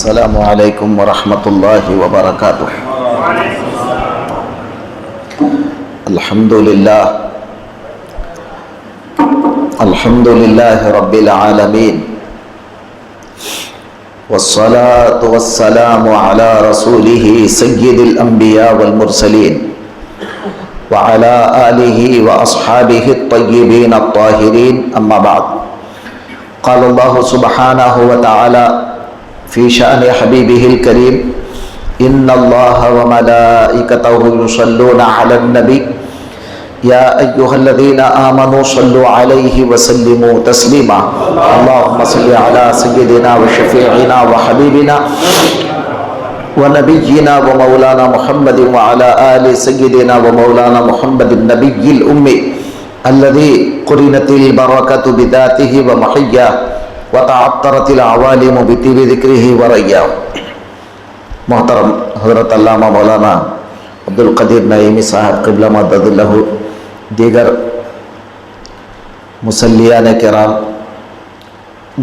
السلام علیکم ورحمۃ اللہ وبرکاتہ۔ الحمد للہ رب العالمین، والصلاة والسلام علی رسولہ سید الانبیاء والمرسلین وعلى آلہ واصحابہ الطیبین الطاہرین، اما بعد۔ قال اللہ سبحانہ وتعالی فی شأن حبیبہ الکریم، ان اللہ وملائکتہ یصلون علی النبی یا ایہا الذین آمنوا صلوا علیہ وسلموا تسلیما۔ اللہم صل علی سیدنا وشفیعنا وحبیبنا ونبینا ومولانا محمد وعلى آل سیدنا ومولانا محمد النبی الأمی الذي قرنت البرکۃ بذاتہ ومحیہ وتعطرت العوالم بطیب ذکرہ وریا۔ محترم حضرت علامہ مولانا عبدالقدیر نعیمی صاحب قبلہ مدد اللہ، دیگر مصلیان کرام،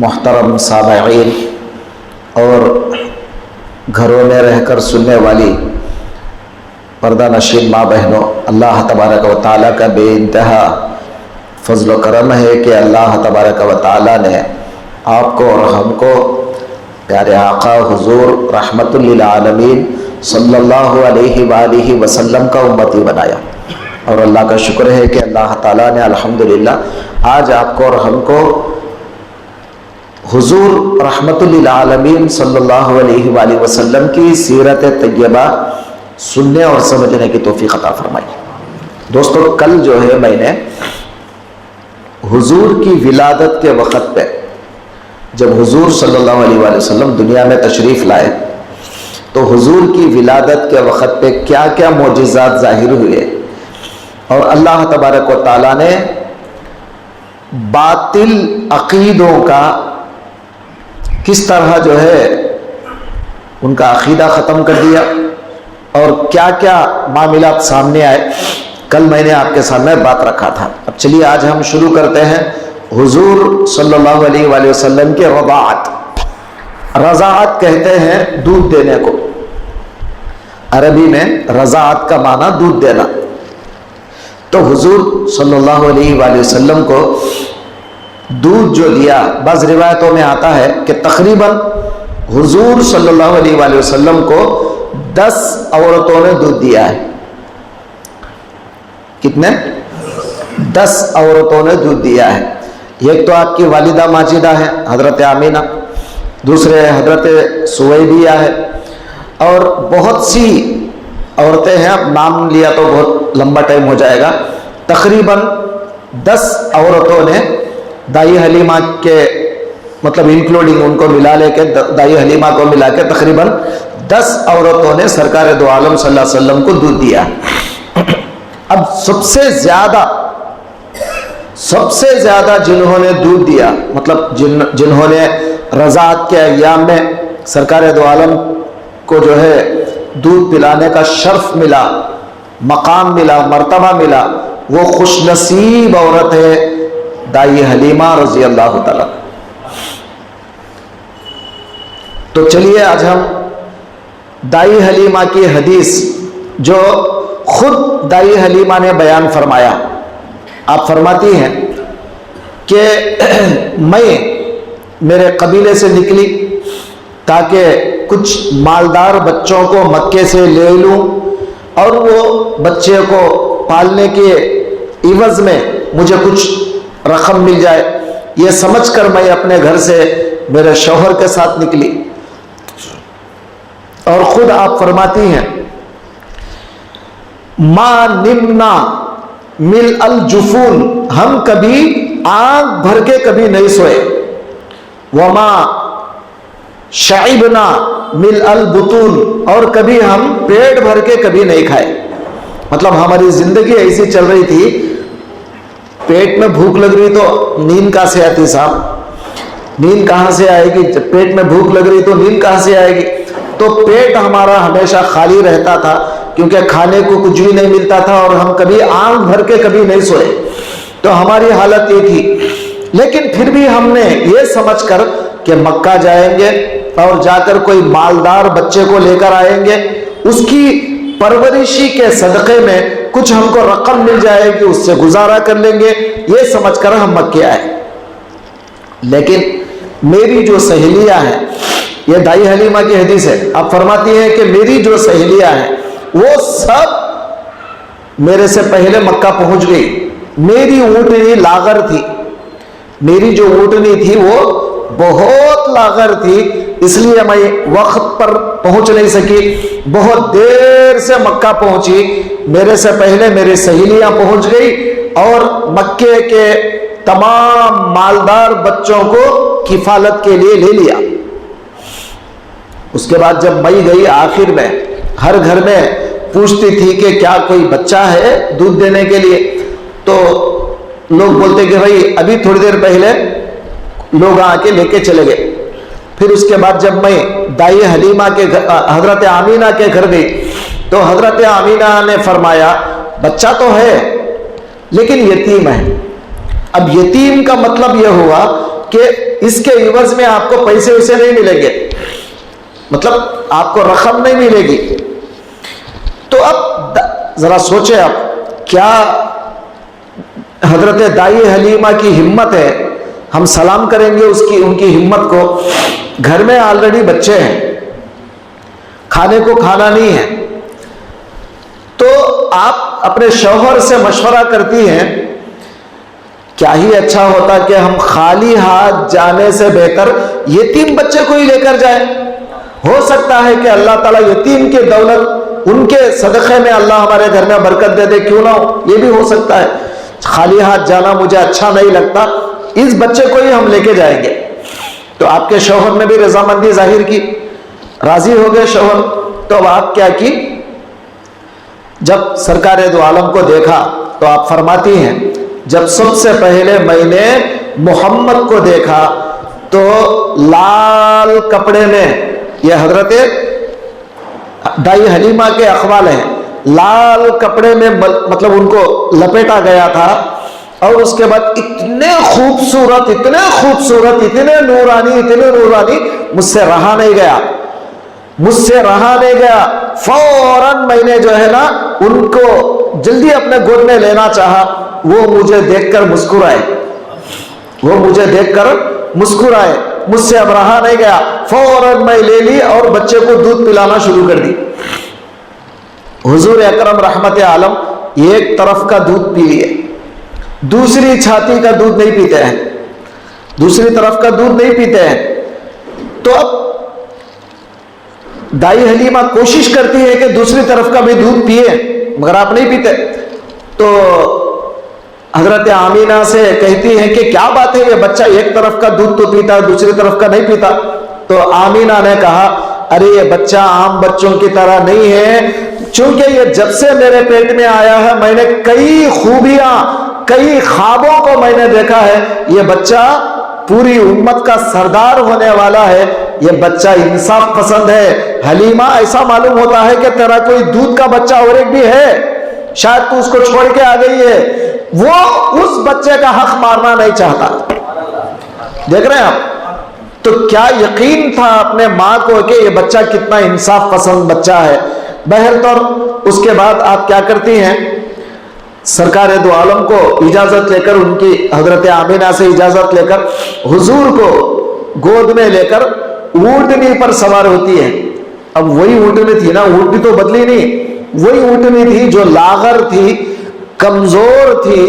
محترم سامعین اور گھروں میں رہ کر سننے والی پردہ نشین ماں بہنوں، اللہ تبارک و تعالیٰ کا بے انتہا فضل و کرم ہے کہ اللہ تبارک و تعالیٰ نے آپ کو اور ہم کو پیارے آقا حضور رحمت للعالمین صلی اللہ علیہ وآلہ وسلم کا امتی بنایا، اور اللہ کا شکر ہے کہ اللہ تعالیٰ نے الحمدللہ آج آپ کو اور ہم کو حضور رحمت للعالمین صلی اللہ علیہ وآلہ وسلم کی سیرت طیبہ سننے اور سمجھنے کی توفیق عطا فرمائی۔ دوستو، کل جو ہے میں نے حضور کی ولادت کے وقت پہ، جب حضور صلی اللہ علیہ وآلہ وسلم دنیا میں تشریف لائے تو حضور کی ولادت کے وقت پہ کیا کیا معجزات ظاہر ہوئے، اور اللہ تبارک و تعالیٰ نے باطل عقیدوں کا کس طرح جو ہے ان کا عقیدہ ختم کر دیا، اور کیا کیا معاملات سامنے آئے، کل میں نے آپ کے سامنے بات رکھا تھا۔ اب چلیے آج ہم شروع کرتے ہیں حضور صلی اللہ علیہ وآلہ وسلم کے رضاعت۔ رضاعت کہتے ہیں دودھ دینے کو، عربی میں رضاعت کا معنی دودھ دینا۔ تو حضور صلی اللہ علیہ وآلہ وسلم کو دودھ جو دیا، بعض روایتوں میں آتا ہے کہ تقریباً حضور صلی اللہ علیہ وآلہ وسلم کو 10 عورتوں نے دودھ دیا ہے۔ کتنے؟ 10 عورتوں نے دودھ دیا ہے۔ ایک تو آپ کی والدہ ماجدہ ہے حضرت آمینہ، دوسرے حضرت سویبیہ ہے، اور بہت سی عورتیں ہیں، اب نام لیا تو بہت لمبا ٹائم ہو جائے گا۔ تقریباً 10 عورتوں نے دائی حلیمہ کے مطلب انکلوڈنگ ان کو ملا لے کے، دائی حلیمہ کو ملا کے تقریباً 10 عورتوں نے سرکار دو عالم صلی اللہ علیہ وسلم کو دودھ دیا۔ اب سب سے زیادہ جنہوں نے دودھ دیا، مطلب جنہوں نے رضاعت کے ایام میں سرکار دو عالم کو جو ہے دودھ پلانے کا شرف ملا، مقام ملا، مرتبہ ملا، وہ خوش نصیب عورت ہے دائی حلیمہ رضی اللہ تعالیٰ۔ تو چلیے آج ہم دائی حلیمہ کی حدیث جو خود دائی حلیمہ نے بیان فرمایا، آپ فرماتی ہیں کہ میں میرے قبیلے سے نکلی تاکہ کچھ مالدار بچوں کو مکے سے لے لوں اور وہ بچے کو پالنے کے عوض میں مجھے کچھ رقم مل جائے، یہ سمجھ کر میں اپنے گھر سے میرے شوہر کے ساتھ نکلی۔ اور خود آپ فرماتی ہیں ما نمنا مل الجفون، ہم کبھی آنکھ بھر کے کبھی نہیں سوئے، وما شعبنا مل البطون، اور کبھی ہم پیٹ بھر کے کبھی نہیں کھائے۔ مطلب ہماری زندگی ایسی چل رہی تھی، پیٹ میں بھوک لگ رہی تو نیند کہاں سے آتی صاحب؟ نیند کہاں سے آئے گی؟ جب پیٹ میں بھوک لگ رہی تو نیند کہاں سے آئے گی؟ تو پیٹ ہمارا ہمیشہ خالی رہتا تھا، کیونکہ کھانے کو کچھ بھی نہیں ملتا تھا، اور ہم کبھی آنکھ بھر کے کبھی نہیں سوئے۔ تو ہماری حالت یہ تھی، لیکن پھر بھی ہم نے یہ سمجھ کر کہ مکہ جائیں گے اور جا کر کوئی مالدار بچے کو لے کر آئیں گے، اس کی پرورشی کے صدقے میں کچھ ہم کو رقم مل جائے گی، اس سے گزارا کر لیں گے، یہ سمجھ کر ہم مکے آئے۔ لیکن میری جو سہیلیاں ہیں، یہ دائی حلیمہ کی حدیث ہے، آپ فرماتی ہیں کہ میری جو سہیلیاں ہیں وہ سب میرے سے پہلے مکہ پہنچ گئی۔ میری اونٹنی لاغر تھی، میری جو اونٹنی تھی وہ بہت لاغر تھی، اس لیے میں وقت پر پہنچ نہیں سکی، بہت دیر سے مکہ پہنچی۔ میرے سے پہلے میری سہیلیاں پہنچ گئی اور مکے کے تمام مالدار بچوں کو کفالت کے لیے لے لیا۔ اس کے بعد جب میں گئی، آخر میں ہر گھر میں پوچھتی تھی کہ کیا کوئی بچہ ہے دودھ دینے کے لیے، تو لوگ بولتے کہ بھائی ابھی تھوڑی دیر پہلے لوگ آ کے لے کے چلے گئے۔ پھر اس کے بعد جب میں دائی حلیمہ کے حضرت آمینہ کے گھر گئی تو حضرت آمینہ نے فرمایا بچہ تو ہے لیکن یتیم ہے۔ اب یتیم کا مطلب یہ ہوا کہ اس کے عوض میں آپ کو پیسے اسے نہیں ملیں گے، مطلب آپ کو رقم نہیں ملے گی۔ تو اب ذرا سوچیں، آپ کیا حضرت دائی حلیمہ کی ہمت ہے، ہم سلام کریں گے ان کی ہمت کو۔ گھر میں آلریڈی بچے ہیں، کھانے کو کھانا نہیں ہے، تو آپ اپنے شوہر سے مشورہ کرتی ہیں کیا ہی اچھا ہوتا کہ ہم خالی ہاتھ جانے سے بہتر یتیم بچے کو ہی لے کر جائیں، ہو سکتا ہے کہ اللہ تعالیٰ یتیم کی دولت ان کے صدقے میں اللہ ہمارے گھر میں برکت دے دے، کیوں نہ ہو، یہ بھی ہو سکتا ہے۔ خالی ہاتھ جانا مجھے اچھا نہیں لگتا، اس بچے کو ہی ہم لے کے جائیں گے۔ تو آپ کے شوہر نے بھی رضامندی ظاہر کی، راضی ہو گئے شوہر۔ تو اب آپ کیا کی، جب سرکار دو عالم کو دیکھا تو آپ فرماتی ہیں جب سب سے پہلے میں نے محمد کو دیکھا تو لال کپڑے میں، یہ حضرت دائی حلیمہ کے اقوال ہیں، لال کپڑے میں مطلب ان کو لپیٹا گیا تھا، اور اس کے بعد اتنے خوبصورت اتنے نورانی مجھ سے رہا نہیں گیا، فوراً میں نے جو ہے نا ان کو جلدی اپنے گود میں لینا چاہا۔ وہ مجھے دیکھ کر مسکرائے، مجھ سے اب رہا نہیں گیا، فوراً میں لے لی اور بچے کو دودھ پلانا شروع کر دی۔ حضور اکرم رحمت عالم ایک طرف کا دودھ پی لیے، دوسری چھاتی کا دودھ نہیں پیتے ہیں، دوسری طرف کا دودھ نہیں پیتے ہیں۔ تو اب دائی حلیمہ کوشش کرتی ہے کہ دوسری طرف کا بھی دودھ پیے، مگر آپ نہیں پیتے۔ تو حضرت آمینہ سے کہتی ہیں کہ کیا بات ہے، یہ بچہ ایک طرف کا دودھ تو پیتا دوسری طرف کا نہیں پیتا۔ تو آمینہ نے کہا ارے یہ بچہ عام بچوں کی طرح نہیں ہے، چونکہ یہ جب سے میرے پیٹ میں آیا ہے میں نے کئی خوبیاں، کئی خوابوں کو میں نے دیکھا ہے، یہ بچہ پوری امت کا سردار ہونے والا ہے، یہ بچہ انصاف پسند ہے۔ حلیمہ ایسا معلوم ہوتا ہے کہ تیرا کوئی دودھ کا بچہ اور ایک بھی ہے، شاید تو اس کو چھوڑ کے آ گئی ہے۔ وہ اس بچے کا حق مارنا نہیں چاہتا، دیکھ رہے ہیں آپ؟ تو کیا یقین تھا اپنے ماں کو کہ یہ بچہ کتنا انصاف پسند بچہ ہے۔ بہرطور اس کے بعد آپ کیا کرتی ہیں، سرکار دو عالم کو اجازت لے کر، ان کی حضرت آمینہ سے اجازت لے کر حضور کو گود میں لے کر اونٹنی پر سوار ہوتی ہے۔ اب وہی اونٹنی تھی نا، اونٹنی تو بدلی نہیں، وہی اونٹنی تھی جو لاغر تھی، کمزور تھی،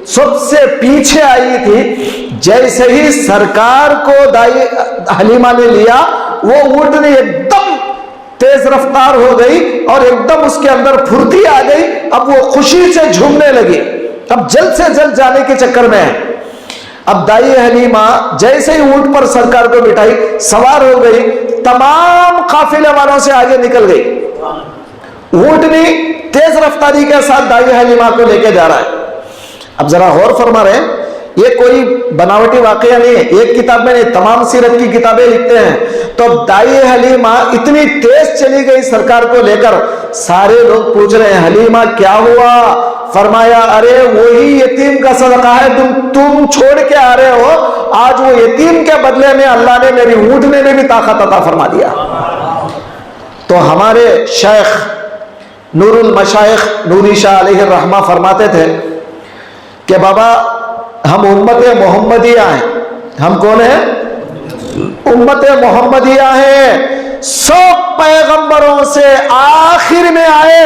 سب سے پیچھے آئی تھی۔ جیسے ہی سرکار کو دائی حلیمہ نے لیا، وہ اونٹنی ایک دم تیز رفتار ہو گئی اور ایک دم اس کے اندر پھرتی آ گئی۔ اب وہ خوشی سے جھومنے لگی، اب جلد سے جلد جانے کے چکر میں ہے۔ اب دائی حلیمہ جیسے ہی اونٹ پر سرکار کو بٹھائی، سوار ہو گئی، تمام قافلے والوں سے آگے نکل گئی۔ اونٹنی تیز رفتاری کے ساتھ دائی حلیمہ کو لے کے جا رہا ہے۔ اب ذرا غور فرما رہے ہیں، یہ کوئی بناوٹی واقعہ نہیں ہے، ایک کتاب میں نہیں، تمام سیرت کی کتابیں لکھتے ہیں۔ تو دائی حلیمہ اتنی تیز چلی گئی سرکار کو لے کر، سارے لوگ پوچھ رہے ہیں حلیمہ کیا ہوا؟ فرمایا ارے وہی یتیم کا صدقہ ہے تم چھوڑ کے آ رہے ہو, آج وہ یتیم کے بدلے میں اللہ نے میری اونٹنے میں بھی طاقت عطا فرما دیا. تو ہمارے شیخ نور المشائخ نوری شاہ علیہ الرحمہ فرماتے تھے کہ بابا ہم امت محمدیہ ہیں. ہم کون ہیں؟ امت محمدیہ ہیں. سب پیغمبروں سے آخر میں آئے,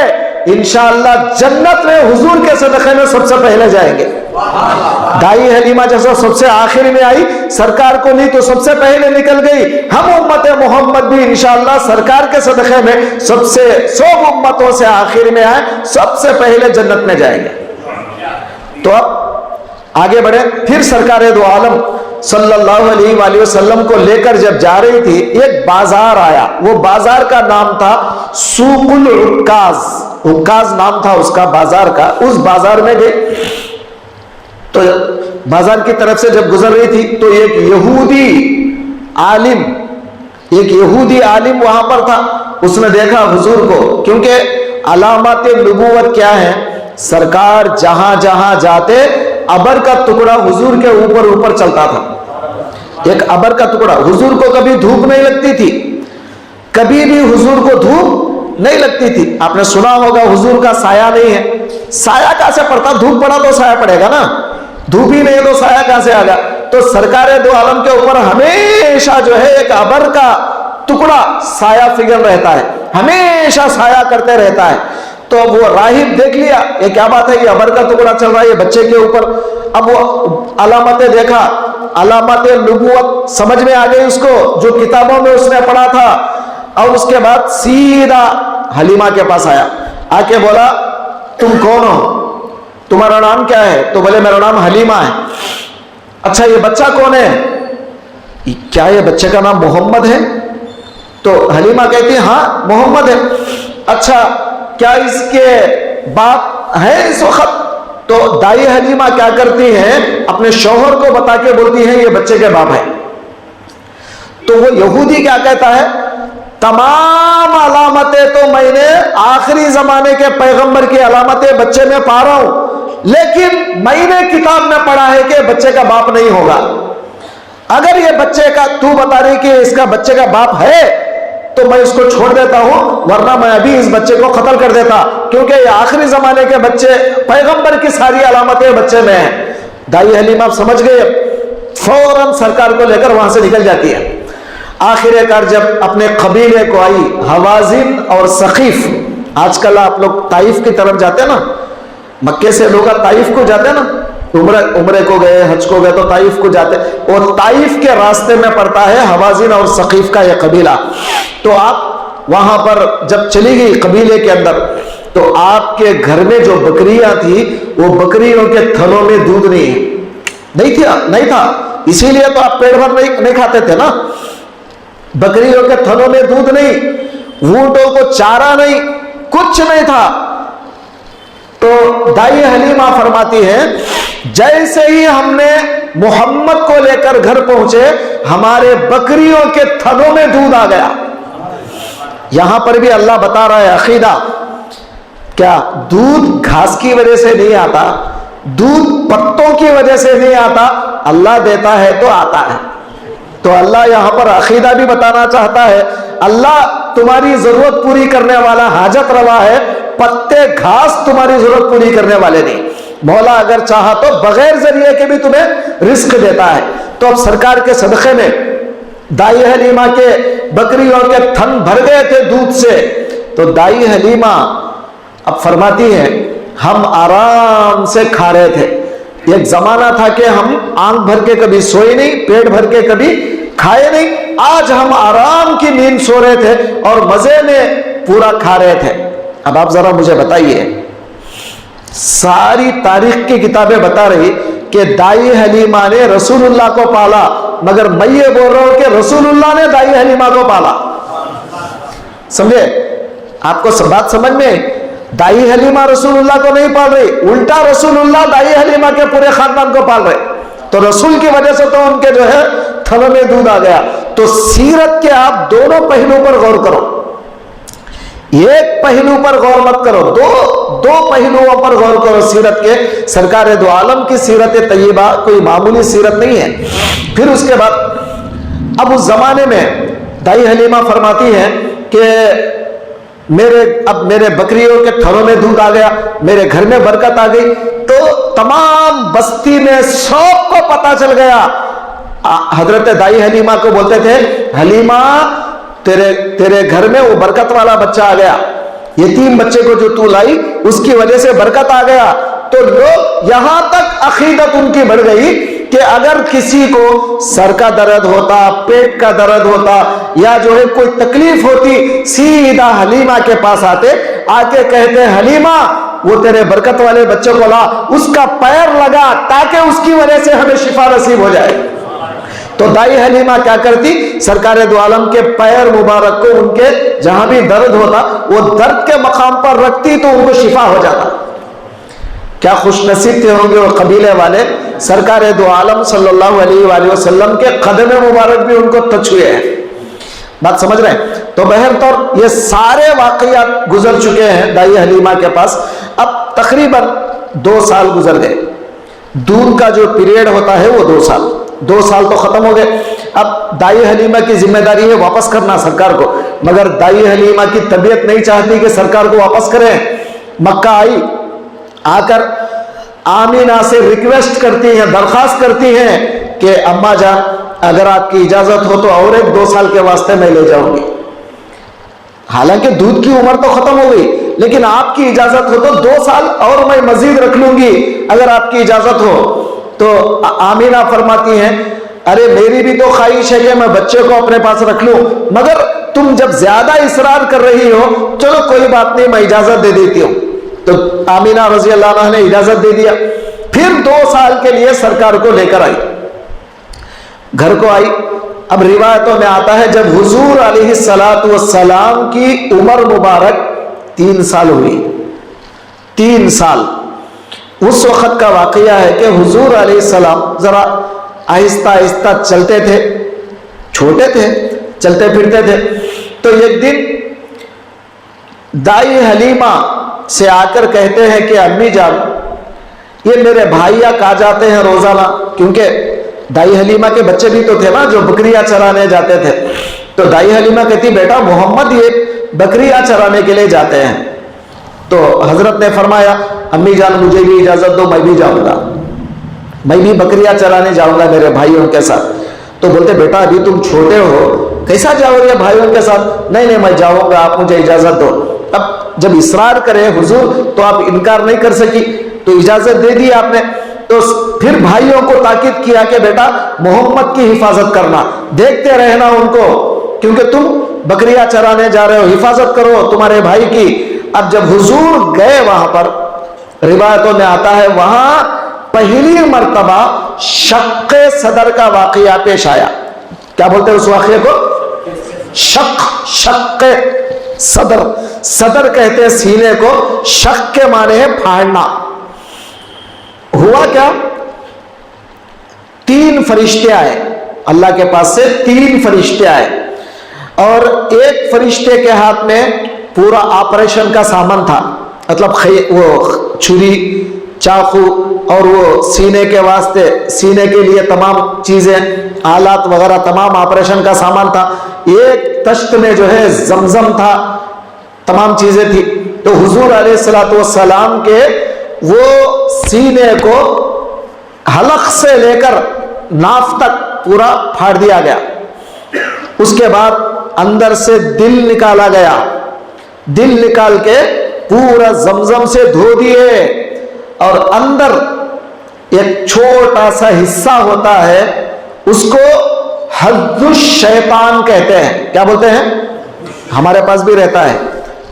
انشاءاللہ جنت میں حضور کے صدقے میں سب سے پہلے جائیں گے. دائی حلیمہ جیسا سب سے آخر میں آئی, سرکار کو نہیں تو سب سے پہلے نکل گئی. ہم امت محمد بھی انشاءاللہ سرکار کے صدقے میں سب امتوں سے آخر میں آئے, سب سے پہلے جنت میں جائیں گے. تو اب آگے بڑھے. پھر سرکار دو عالم صلی اللہ علیہ وآلہ وسلم کو لے کر جب جا رہی تھی, ایک بازار آیا. وہ بازار کا نام تھا سوق العکاظ. عکاظ نام تھا اس کا بازار کا. اس بازار میں گئے تو بازار کی طرف سے جب گزر رہی تھی تو ایک یہودی عالم وہاں پر تھا. اس نے دیکھا حضور کو, کیونکہ علامات نبوت کیا ہے, سرکار جہاں جہاں جاتے ابر کا ٹکڑا حضور کے اوپر چلتا تھا. ایک ابر کا ٹکڑا. حضور کو کبھی دھوپ نہیں لگتی تھی, کبھی بھی حضور کو دھوپ نہیں لگتی تھی. آپ نے سنا ہوگا حضور کا سایہ نہیں ہے. سایہ کہاں سے پڑتا؟ دھوپ پڑا تو سایہ پڑے گا نا, دھوپ ہی نہیں تو سایہ کہاں سے آگا. تو سرکار دو عالم کے اوپر ہمیشہ جو ہے ایک ابر کا ٹکڑا سایہ فگر رہتا ہے, ہمیشہ سایہ کرتے رہتا ہے. تو وہ راہب دیکھ لیا یہ کیا بات ہے, یہ ابر کا ٹکڑا چل رہا ہے یہ بچے کے اوپر. اب وہ علامتیں دیکھا, علامات نبوت سمجھ میں آ گئی اس کو جو کتابوں میں اس نے پڑھا تھا. اور اس کے بعد سیدھا حلیمہ کے پاس آیا, آ کے بولا تم کون ہو, تمہارا نام کیا ہے؟ تو بولے میرا نام حلیمہ ہے. اچھا یہ بچہ کون ہے؟ کیا یہ بچے کا نام محمد ہے؟ تو حلیمہ کہتی ہے ہاں محمد ہے. اچھا کیا اس کے باپ ہے اس وقت؟ تو دائی حلیمہ کیا کرتی ہے, اپنے شوہر کو بتا کے بولتی ہے یہ بچے کے باپ ہے. تو وہ یہودی کیا کہتا ہے, تمام علامتیں تو میں نے آخری زمانے کے پیغمبر کی علامتیں بچے میں پا رہا ہوں, لیکن میں نے کتاب میں پڑھا ہے کہ بچے کا باپ نہیں ہوگا. اگر یہ بچے کا تو بتا رہی کہ اس کا بچے کا باپ ہے تو میں اس کو چھوڑ دیتا ہوں, ورنہ میں ابھی اس بچے کو قتل کر دیتا, کیونکہ یہ آخری زمانے کے بچے پیغمبر کی ساری علامتیں بچے میں ہیں. دائی حلیمہ سمجھ گئے, فوراً سرکار کو لے کر وہاں سے نکل جاتی ہے. آخر کار جب اپنے قبیلے کو آئی, حوازن اور ثقیف. آج کل آپ لوگ طائف کی طرف جاتے ہیں نا, مکے سے لوگ طائف کو جاتے ہیں نا, عمرے کو گئے, حج کو گئے تو طائف کو جاتے, اور طائف کے راستے میں پڑتا ہے حوازن اور ثقیف کا یہ قبیلہ. تو آپ وہاں پر جب چلی گئی قبیلے کے اندر, تو آپ کے گھر میں جو بکریاں تھی وہ بکریوں کے تھنوں میں دودھ نہیں تھا, اسی لیے تو آپ پیٹ بھر نہیں کھاتے تھے نا. بکریوں کے تھنوں میں دودھ نہیں, اونٹوں کو چارہ نہیں, کچھ نہیں تھا. تو دائی حلیمہ فرماتی ہے جیسے ہی ہم نے محمد کو لے کر گھر پہنچے, ہمارے بکریوں کے تھنوں میں دودھ آ گیا. یہاں پر بھی اللہ بتا رہا ہے عقیدہ, کیا دودھ گھاس کی وجہ سے نہیں آتا, دودھ پتوں کی وجہ سے نہیں آتا, اللہ دیتا ہے تو آتا ہے. تو اللہ یہاں پر عقیدہ بھی بتانا چاہتا ہے, اللہ تمہاری ضرورت پوری کرنے والا حاجت روا ہے, پتے گھاس تمہاری ضرورت پوری کرنے والے نہیں. مولا اگر چاہا تو بغیر ذریعے کے بھی تمہیں رزق دیتا ہے. تو اب سرکار کے صدقے میں دائی حلیمہ کے بکریوں کے تھن بھر گئے تھے دودھ سے. تو دائی حلیمہ اب فرماتی ہے ہم آرام سے کھا رہے تھے. ایک زمانہ تھا کہ ہم آنکھ بھر کے کبھی سوئے نہیں, پیٹ بھر کے کبھی کھائے نہیں. آج ہم آرام کی نیند سو رہے تھے اور مزے میں پورا کھا رہے تھے. اب آپ ذرا مجھے بتائیے, ساری تاریخ کی کتابیں بتا رہی کہ دائی حلیمہ نے رسول اللہ کو پالا, مگر میں یہ بول رہا ہوں کہ رسول اللہ نے دائی حلیمہ کو پالا. سمجھے آپ کو بات سمجھ میں؟ دائی حلیمہ رسول اللہ کو نہیں پال رہی, الٹا رسول اللہ دائی حلیمہ کے پورے خاندان کو پال رہے. تو رسول کی وجہ سے تو ان کے جو ہے تھنوں میں دودھ آ گیا. تو سیرت کے آپ دونوں پہلوؤں پر غور کرو. ایک پہلو پر غور مت کرو، دو پہلوؤں پر غور کرو سیرت کے۔ سرکار دو عالم کی سیرت طیبہ کوئی معمولی سیرت نہیں ہے۔ پھر اس کے بعد اب اس زمانے میں دائی حلیمہ فرماتی ہیں کہ میرے بکریوں کے تھنوں میں دودھ آ گیا، میرے گھر میں برکت آ گئی، تو تمام بستی میں سب کو پتا چل گیا۔ حضرت دائی حلیمہ کو بولتے تھے، حلیمہ تیرے گھر میں وہ برکت والا بچہ آ گیا، یتیم بچے کو جو تو لائی اس کی وجہ سے برکت آ گیا۔ تو لوگ یہاں تک عقیدت ان کی بڑھ گئی کہ اگر کسی کو سر کا درد ہوتا، پیٹ کا درد ہوتا، یا جو ہے کوئی تکلیف ہوتی، سیدھا حلیمہ کے پاس آتے، آ کے کہتے حلیمہ وہ تیرے برکت والے بچے کو لا، اس کا پیر لگا تاکہ اس کی وجہ سے ہمیں شفا نصیب ہو جائے۔ تو دائی حلیمہ کیا کرتی؟ سرکار دو عالم کے پیر مبارک کو ان کے جہاں بھی درد ہوتا وہ درد کے مقام پر رکھتی تو ان کو شفا ہو جاتا۔ کیا خوش نصیب تھے ہوں گے وہ قبیلے والے، سرکار دو عالم صلی اللہ علیہ وآلہ وسلم کے قدم مبارک بھی ان کو ٹچ ہوئے ہیں۔ بات سمجھ رہے ہیں؟ تو بہرطور یہ سارے واقعات گزر چکے ہیں دائی حلیمہ کے پاس۔ اب تقریباً 2 سال گزر گئے، دودھ کا جو پیریڈ ہوتا ہے وہ 2 سال تو ختم ہو گئے۔ اب دائی حلیمہ کی ذمہ داری ہے واپس کرنا سرکار کو، مگر دائی حلیمہ کی طبیعت نہیں چاہتی کہ سرکار کو واپس کریں۔ مکہ آئی، آ کر آمینہ سے ریکویسٹ کرتی ہیں، درخواست کرتی ہیں کہ اماں جان اگر آپ کی اجازت ہو تو اور 2 سال کے واسطے میں لے جاؤں گی۔ حالانکہ دودھ کی عمر تو ختم ہو گئی، لیکن آپ کی اجازت ہو تو 2 سال اور میں مزید رکھ لوں گی اگر آپ کی اجازت ہو۔ تو آمینہ فرماتی ہیں ارے میری بھی تو خواہش ہے کہ میں بچے کو اپنے پاس رکھ لوں، مگر تم جب زیادہ اصرار کر رہی ہو چلو کوئی بات نہیں میں اجازت دے دیتی ہوں۔ تو آمینہ رضی اللہ عنہ نے اجازت دے دیا۔ پھر 2 سال کے لیے سرکار کو لے کر آئی، گھر کو آئی۔ اب روایتوں میں آتا ہے جب حضور علیہ السلام کی عمر مبارک 3 سال ہوئی، 3 سال، اس وقت کا واقعہ ہے کہ حضور علیہ السلام ذرا آہستہ آہستہ چلتے تھے، چھوٹے تھے، چلتے پھرتے تھے۔ تو ایک دن دائی حلیمہ سے آ کر کہتے ہیں کہ امی جان یہ میرے بھائیاں کہا جاتے ہیں روزانہ، کیونکہ دائی حلیمہ کے بچے بھی تو تھے نا جو بکریاں چرانے جاتے تھے۔ تو دائی حلیمہ کہتی بیٹا محمد یہ بکریاں چرانے کے لیے جاتے ہیں۔ تو حضرت نے فرمایا امی جان مجھے بھی اجازت دو، میں بھی جاؤں گا، میں بھی بکریاں چرانے جاؤں گا میرے بھائیوں کے ساتھ۔ تو بولتے بیٹا ابھی تم چھوٹے ہو کیسا جاؤ گے بھائیوں کے ساتھ؟ نہیں میں جاؤں گا، آپ مجھے اجازت دو۔ اب جب اصرار کرے حضور تو آپ انکار نہیں کر سکی، تو اجازت دے دی آپ نے۔ تو پھر بھائیوں کو تاکید کیا کہ بیٹا محمد کی حفاظت کرنا، دیکھتے رہنا ان کو، کیونکہ تم بکریاں چرانے جا رہے ہو، حفاظت کرو تمہارے بھائی کی۔ اب جب حضور گئے وہاں پر، روایتوں میں آتا ہے وہاں پہلی مرتبہ شق صدر کا واقعہ پیش آیا۔ کیا بولتے ہیں اس واقعے کو؟ شق صدر، صدر کہتے ہیں سینے کو، شق کے معنی ہے پھاڑنا۔ ہوا کیا؟ 3 فرشتے آئے اللہ کے پاس سے، 3 فرشتے آئے، اور ایک فرشتے کے ہاتھ میں پورا آپریشن کا سامان تھا، مطلب وہ چھری، چاقو، اور وہ سینے کے واسطے، سینے کے لیے تمام چیزیں، آلات وغیرہ، تمام آپریشن کا سامان تھا۔ ایک تشت میں جو ہے زمزم تھا، تمام چیزیں تھی۔ تو حضور علیہ السلام کے وہ سینے کو حلق سے لے کر ناف تک پورا پھاڑ دیا گیا۔ اس کے بعد اندر سے دل نکالا گیا، دل نکال کے پورا زمزم سے دھو دیے، اور اندر ایک چھوٹا سا حصہ ہوتا ہے اس کو حظ الشیطان کہتے ہیں۔ کیا بولتے ہیں؟ ہمارے پاس بھی رہتا ہے،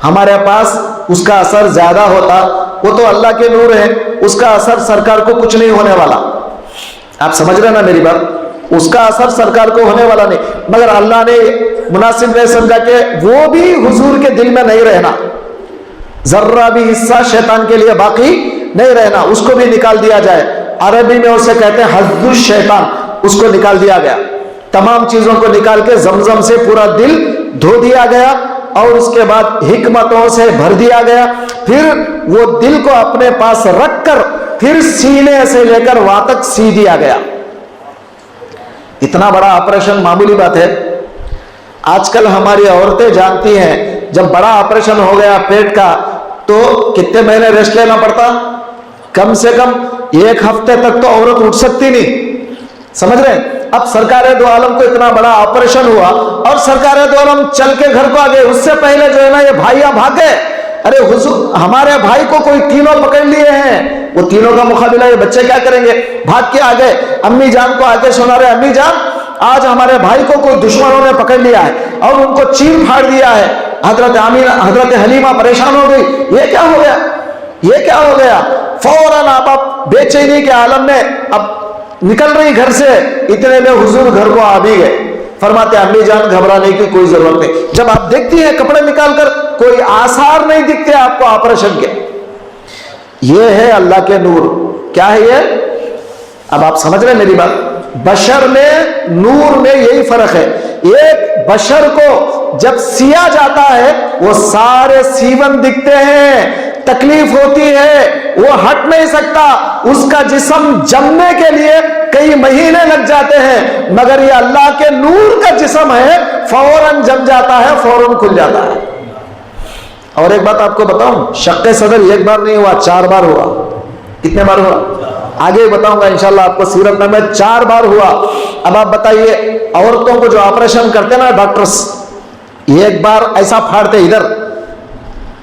ہمارے پاس اس کا اثر زیادہ ہوتا، وہ تو اللہ کے نور ہے، اس کا اثر سرکار کو کچھ نہیں ہونے والا۔ آپ سمجھ رہے نا میری بات؟ اس کا اثر سرکار کو ہونے والا نہیں، مگر اللہ نے مناسب نہیں سمجھا کہ وہ بھی حضور کے دل میں نہیں رہنا، ذرہ بھی حصہ شیطان کے لیے باقی نہیں رہنا، اس کو بھی نکال دیا جائے۔ عربی میں اسے کہتے ہیں حظ الشیطان، اس کو نکال دیا گیا۔ تمام چیزوں کو نکال کے زمزم سے پورا دل دھو دیا گیا، اور اس کے بعد حکمتوں سے بھر دیا گیا. پھر وہ دل کو اپنے پاس رکھ کر پھر سینے سے لے کر وہاں تک سی دیا گیا. اتنا بڑا آپریشن معمولی بات ہے؟ آج کل ہماری عورتیں جانتی ہیں جب بڑا آپریشن ہو گیا پیٹ کا تو کتنے مہینے ریسٹ لینا پڑتا؟ کم سے کم 1 ہفتے تک تو عورت اٹھ سکتی نہیں. سمجھ رہے ہیں؟ اب سرکار دو عالم کو اتنا بڑا آپریشن ہوا اور سرکار دو عالم چل کے گھر کو آ گئے. اس سے پہلے جو ہے نا یہ بھائیاں بھاگے. ارے حضور ہمارے بھائی کو کوئی تینوں پکڑ لیے ہیں, وہ تینوں کا مقابلہ یہ بچے کیا کریں گے؟ بھاگ کے آ گئے. امی جان کو آ کے سنا رہے, امی جان آج ہمارے بھائی کو کوئی دشمنوں نے پکڑ لیا ہے اور ان کو چیر پھاڑ دیا ہے. حضرت آمینہ حضرت حلیمہ پریشان ہو گئی, یہ کیا ہو گیا, یہ کیا ہو گیا؟ فوراً آپ بے چینی کے عالم میں اب نکل رہی گھر سے, اتنے میں حضور گھر کو آ بھی گئے. فرماتے امی جان گھبرانے کی کوئی ضرورت نہیں. جب آپ دیکھتی ہیں کپڑے نکال کر کوئی آثار نہیں دکھتے آپ کو آپریشن کے. یہ ہے اللہ کے نور. کیا ہے یہ؟ اب آپ سمجھ رہے ہیں میری بات؟ بشر میں نور میں یہی فرق ہے. ایک بشر کو جب سیا جاتا ہے وہ سارے سیون دکھتے ہیں, تکلیف ہوتی ہے, وہ ہٹ نہیں سکتا, اس کا جسم جمنے کے لیے کئی مہینے لگ جاتے ہیں. مگر یہ اللہ کے نور کا جسم ہے, فوراً جم جاتا ہے, فوراً کھل جاتا ہے. اور ایک بات آپ کو بتاؤں, شق صدر 1 بار نہیں ہوا, 4 بار ہوا. کتنے بار ہوا؟ آگے بتاؤں گا انشاءاللہ آپ کو سیرت میں 4 بار ہوا. اب آپ بتائیے, عورتوں کو جو آپریشن کرتے نا ڈاکٹرز, 1 بار ایسا پھاڑتے ادھر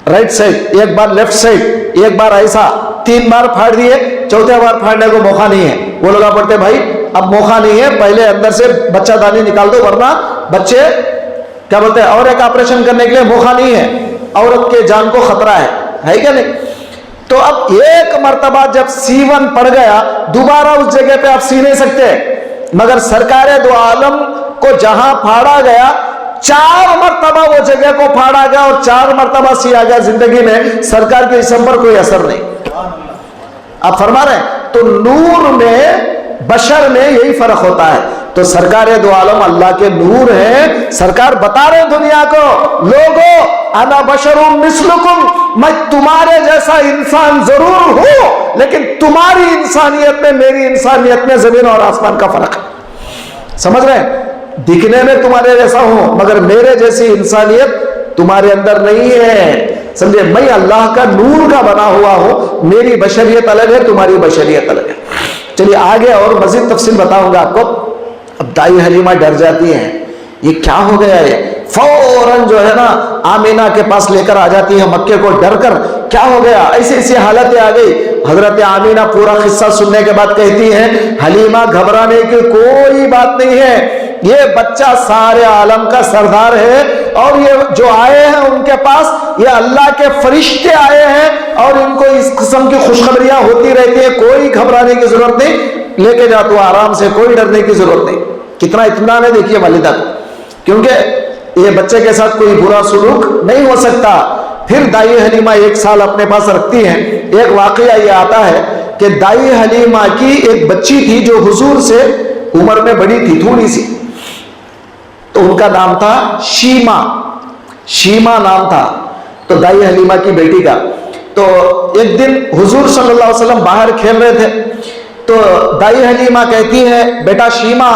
رائٹ سائڈ, 1 بار لیفٹ سائڈ, 1 بار ایسا, 3 بار پھاڑ دیے, 4تھے بار پھاڑنے کو موقع نہیں ہے. وہ لوگ پڑھتے بھائی اب موقع نہیں ہے, پہلے اندر سے بچہ دانی نکال دو ورنہ بچے کیا بولتے ہیں, اور ایک آپریشن کرنے کے لیے موقع نہیں ہے, عورت کے جان کو خطرہ ہے کیا نہیں؟ تو اب 1 مرتبہ جب سیون پڑ گیا دوبارہ اس جگہ پہ آپ سی نہیں سکتے. مگر سرکار دو عالم کو جہاں پھاڑا گیا 4 مرتبہ وہ جگہ کو پھاڑا گیا اور 4 مرتبہ سیا گیا. زندگی میں سرکار کے جسم پر کوئی اثر نہیں. آپ فرما رہے ہیں تو نور میں بشر میں یہی فرق ہوتا ہے. تو سرکار دو عالم اللہ کے نور ہیں. سرکار بتا رہے ہیں دنیا کو, لوگو انا بشر مثلکم, میں تمہارے جیسا انسان ضرور ہوں لیکن تمہاری انسانیت میں میری انسانیت میں زمین اور آسمان کا فرق ہے. سمجھ رہے ہیں؟ دکھنے میں تمہارے جیسا ہوں مگر میرے جیسی انسانیت تمہارے اندر نہیں ہے. سمجھے؟ میں اللہ کا نور کا بنا ہوا ہوں, میری بشریت الگ ہے, تمہاری بشریت الگ ہے. چلیے آگے اور مزید تفصیل بتاؤں گا آپ کو. اب دائی حلیمہ ڈر جاتی ہیں, یہ کیا ہو گیا ہے؟ فوراً جو ہے نا آمینہ کے پاس لے کر آ جاتی ہے مکے کو ڈر کر. کیا ہو گیا؟ ایسی حالتیں آ گئی. حضرت آمینہ پورا قصہ سننے کے بعد کہتی ہیں حلیمہ گھبرانے کی کوئی بات نہیں ہے, یہ بچہ سارے عالم کا سردار ہے اور یہ جو آئے ہیں ان کے پاس یہ اللہ کے فرشتے آئے ہیں اور ان کو اس قسم کی خوشخبریاں ہوتی رہتی ہیں, کوئی گھبرانے کی ضرورت نہیں, لے کے جا تو آرام سے, کوئی ڈرنے کی ضرورت نہیں. کتنا اطمینان ہے دیکھیے والدہ کو, کیونکہ یہ بچے کے ساتھ کوئی برا سلوک نہیں ہو سکتا. پھر دائی حلیمہ 1 سال اپنے پاس رکھتی ہیں. ایک واقعہ یہ آتا ہے کہ دائی حلیمہ کی ایک بچی تھی جو حضور سے عمر میں بڑی تھی تھوڑی سی, تو ان کا نام تھا شیما نام تھا, تو دائی حلیمہ کی بیٹی کا. تو ایک دن حضور صلی اللہ علیہ وسلم باہر کھیل رہے تھے, تو دائی حلیمہ کہتی ہے بیٹا شیما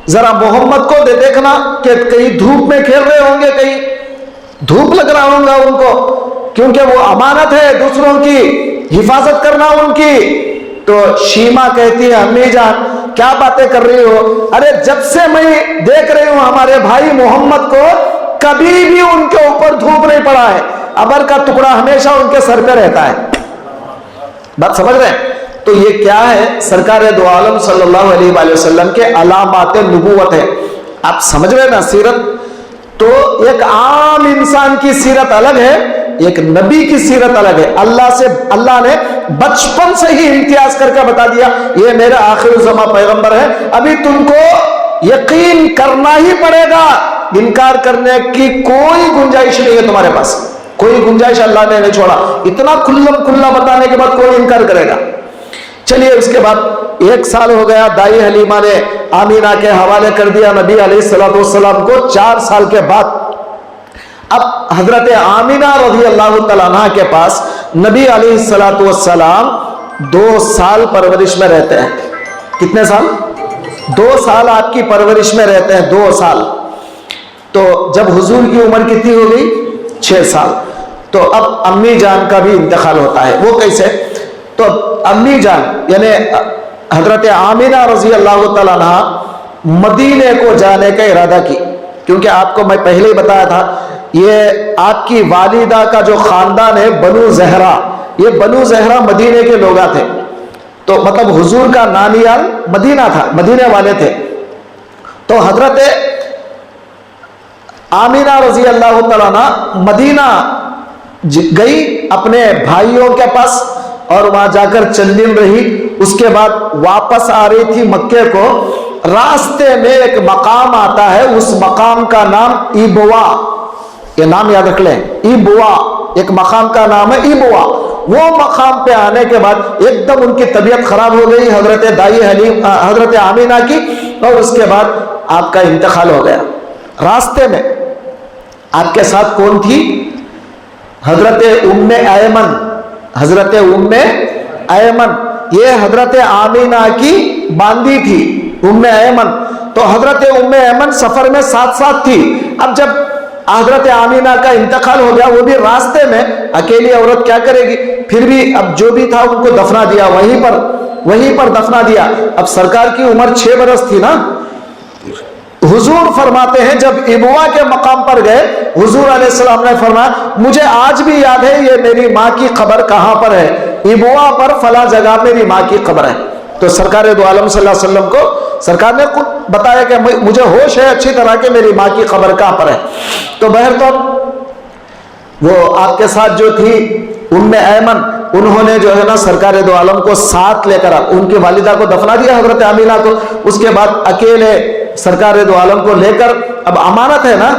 ذرا محمد کو دیکھنا کہ کہیں دھوپ میں کھیل رہے ہوں گے, کہیں دھوپ لگ رہا ہوگا ان کو, کیونکہ وہ امانت ہے دوسروں کی, حفاظت کرنا ان کی. تو شیما کہتی ہے امی جان کیا باتیں کر رہی ہو؟ ارے جب سے میں دیکھ رہی ہوں ہمارے بھائی محمد کو کبھی بھی ان کے اوپر دھوپ نہیں پڑا ہے, ابر کا ٹکڑا ہمیشہ ان کے سر پہ رہتا ہے. بات سمجھ رہے ہیں؟ تو یہ کیا ہے؟ سرکار دو عالم صلی اللہ علیہ وآلہ وسلم کے علامات نبوت ہے. آپ سمجھ رہے ہیں نا سیرت؟ تو ایک عام انسان کی سیرت الگ ہے, ایک نبی کی سیرت الگ ہے. اللہ نے بچپن سے ہی امتیاز کر کے بتا دیا یہ میرا آخر الزمان پیغمبر ہے, ابھی تم کو یقین کرنا ہی پڑے گا, انکار کرنے کی کوئی گنجائش نہیں ہے تمہارے پاس, کوئی گنجائش اللہ نے نہیں چھوڑا. اتنا کھلا بتانے کے بعد کوئی انکار کرے گا. چلیے اس کے بعد 1 سال ہو گیا, دائی حلیمہ نے آمینہ کے حوالے کر دیا نبی علیہ الصلوۃ والسلام کو. 4 سال کے بعد اب حضرت آمینہ رضی اللہ تعالیٰ عنہ کے پاس نبی علیہ الصلوۃ والسلام 2 سال پرورش میں رہتے ہیں. کتنے سال؟ 2 سال آپ کی پرورش میں رہتے ہیں. 2 سال. تو جب حضور کی عمر کتنی ہو گئی؟ 6 سال. تو اب امی جان کا بھی انتقال ہوتا ہے. وہ کیسے؟ تو امی جان یعنی حضرت آمینہ رضی اللہ تعالیٰ عنہ مدینے کو جانے کا ارادہ کی، کیونکہ آپ کو میں پہلے ہی بتایا تھا یہ آپ کی والدہ کا جو خاندان ہے بنو زہرا، یہ بنو زہرا مدینے کے لوگ تھے. تو مطلب حضور کا نانیال مدینہ تھا، مدینے والے تھے. تو حضرت آمینہ رضی اللہ تعالیٰ عنہ مدینہ گئی اپنے بھائیوں کے پاس اور وہاں جا کر چند دن رہی. اس کے بعد واپس آ رہی تھی مکے کو. راستے میں ایک مقام آتا ہے، اس مقام کا نام ایبوا، یہ نام یاد رکھ لیں، ایبوا ایک مقام کا نام ہے ایبوا. وہ مقام پہ آنے کے بعد ایک دم ان کی طبیعت خراب ہو گئی حضرت دائی حلیم حضرت آمینہ کی، اور اس کے بعد آپ کا انتقال ہو گیا. راستے میں آپ کے ساتھ کون تھی؟ حضرت ام ایمن. حضرت ام ایمن یہ حضرت آمینہ کی باندی تھی، ام ایمن. تو حضرت ام ایمن سفر میں ساتھ تھی. اب جب حضرت آمینہ کا انتقال ہو گیا، وہ بھی راستے میں، اکیلی عورت کیا کرے گی، پھر بھی اب جو بھی تھا ان کو دفنا دیا، وہیں پر دفنا دیا. اب سرکار کی عمر 6 برس تھی نا. حضور فرماتے ہیں جب ایبوا کے مقام پر گئے، حضور علیہ السلام نے فرمایا مجھے آج بھی یاد ہے یہ میری ماں کی قبر کہاں پر ہے، ایبوا پر فلاں جگہ میری ماں کی قبر ہے. تو سرکار دو عالم صلی اللہ علیہ وسلم کو سرکار نے خود بتایا کہ مجھے ہوش ہے اچھی طرح کہ میری ماں کی قبر کہاں پر ہے. تو بہرحال وہ آپ کے ساتھ جو تھی ام ایمن، انہوں نے جو ہے نا سرکار دو عالم کو ساتھ لے کر ان کی والدہ کو دفنا دیا حضرت آمینہ کو. اس کے بعد اکیلے سرکار دو عالم کو لے کر، اب امانت ہے نا،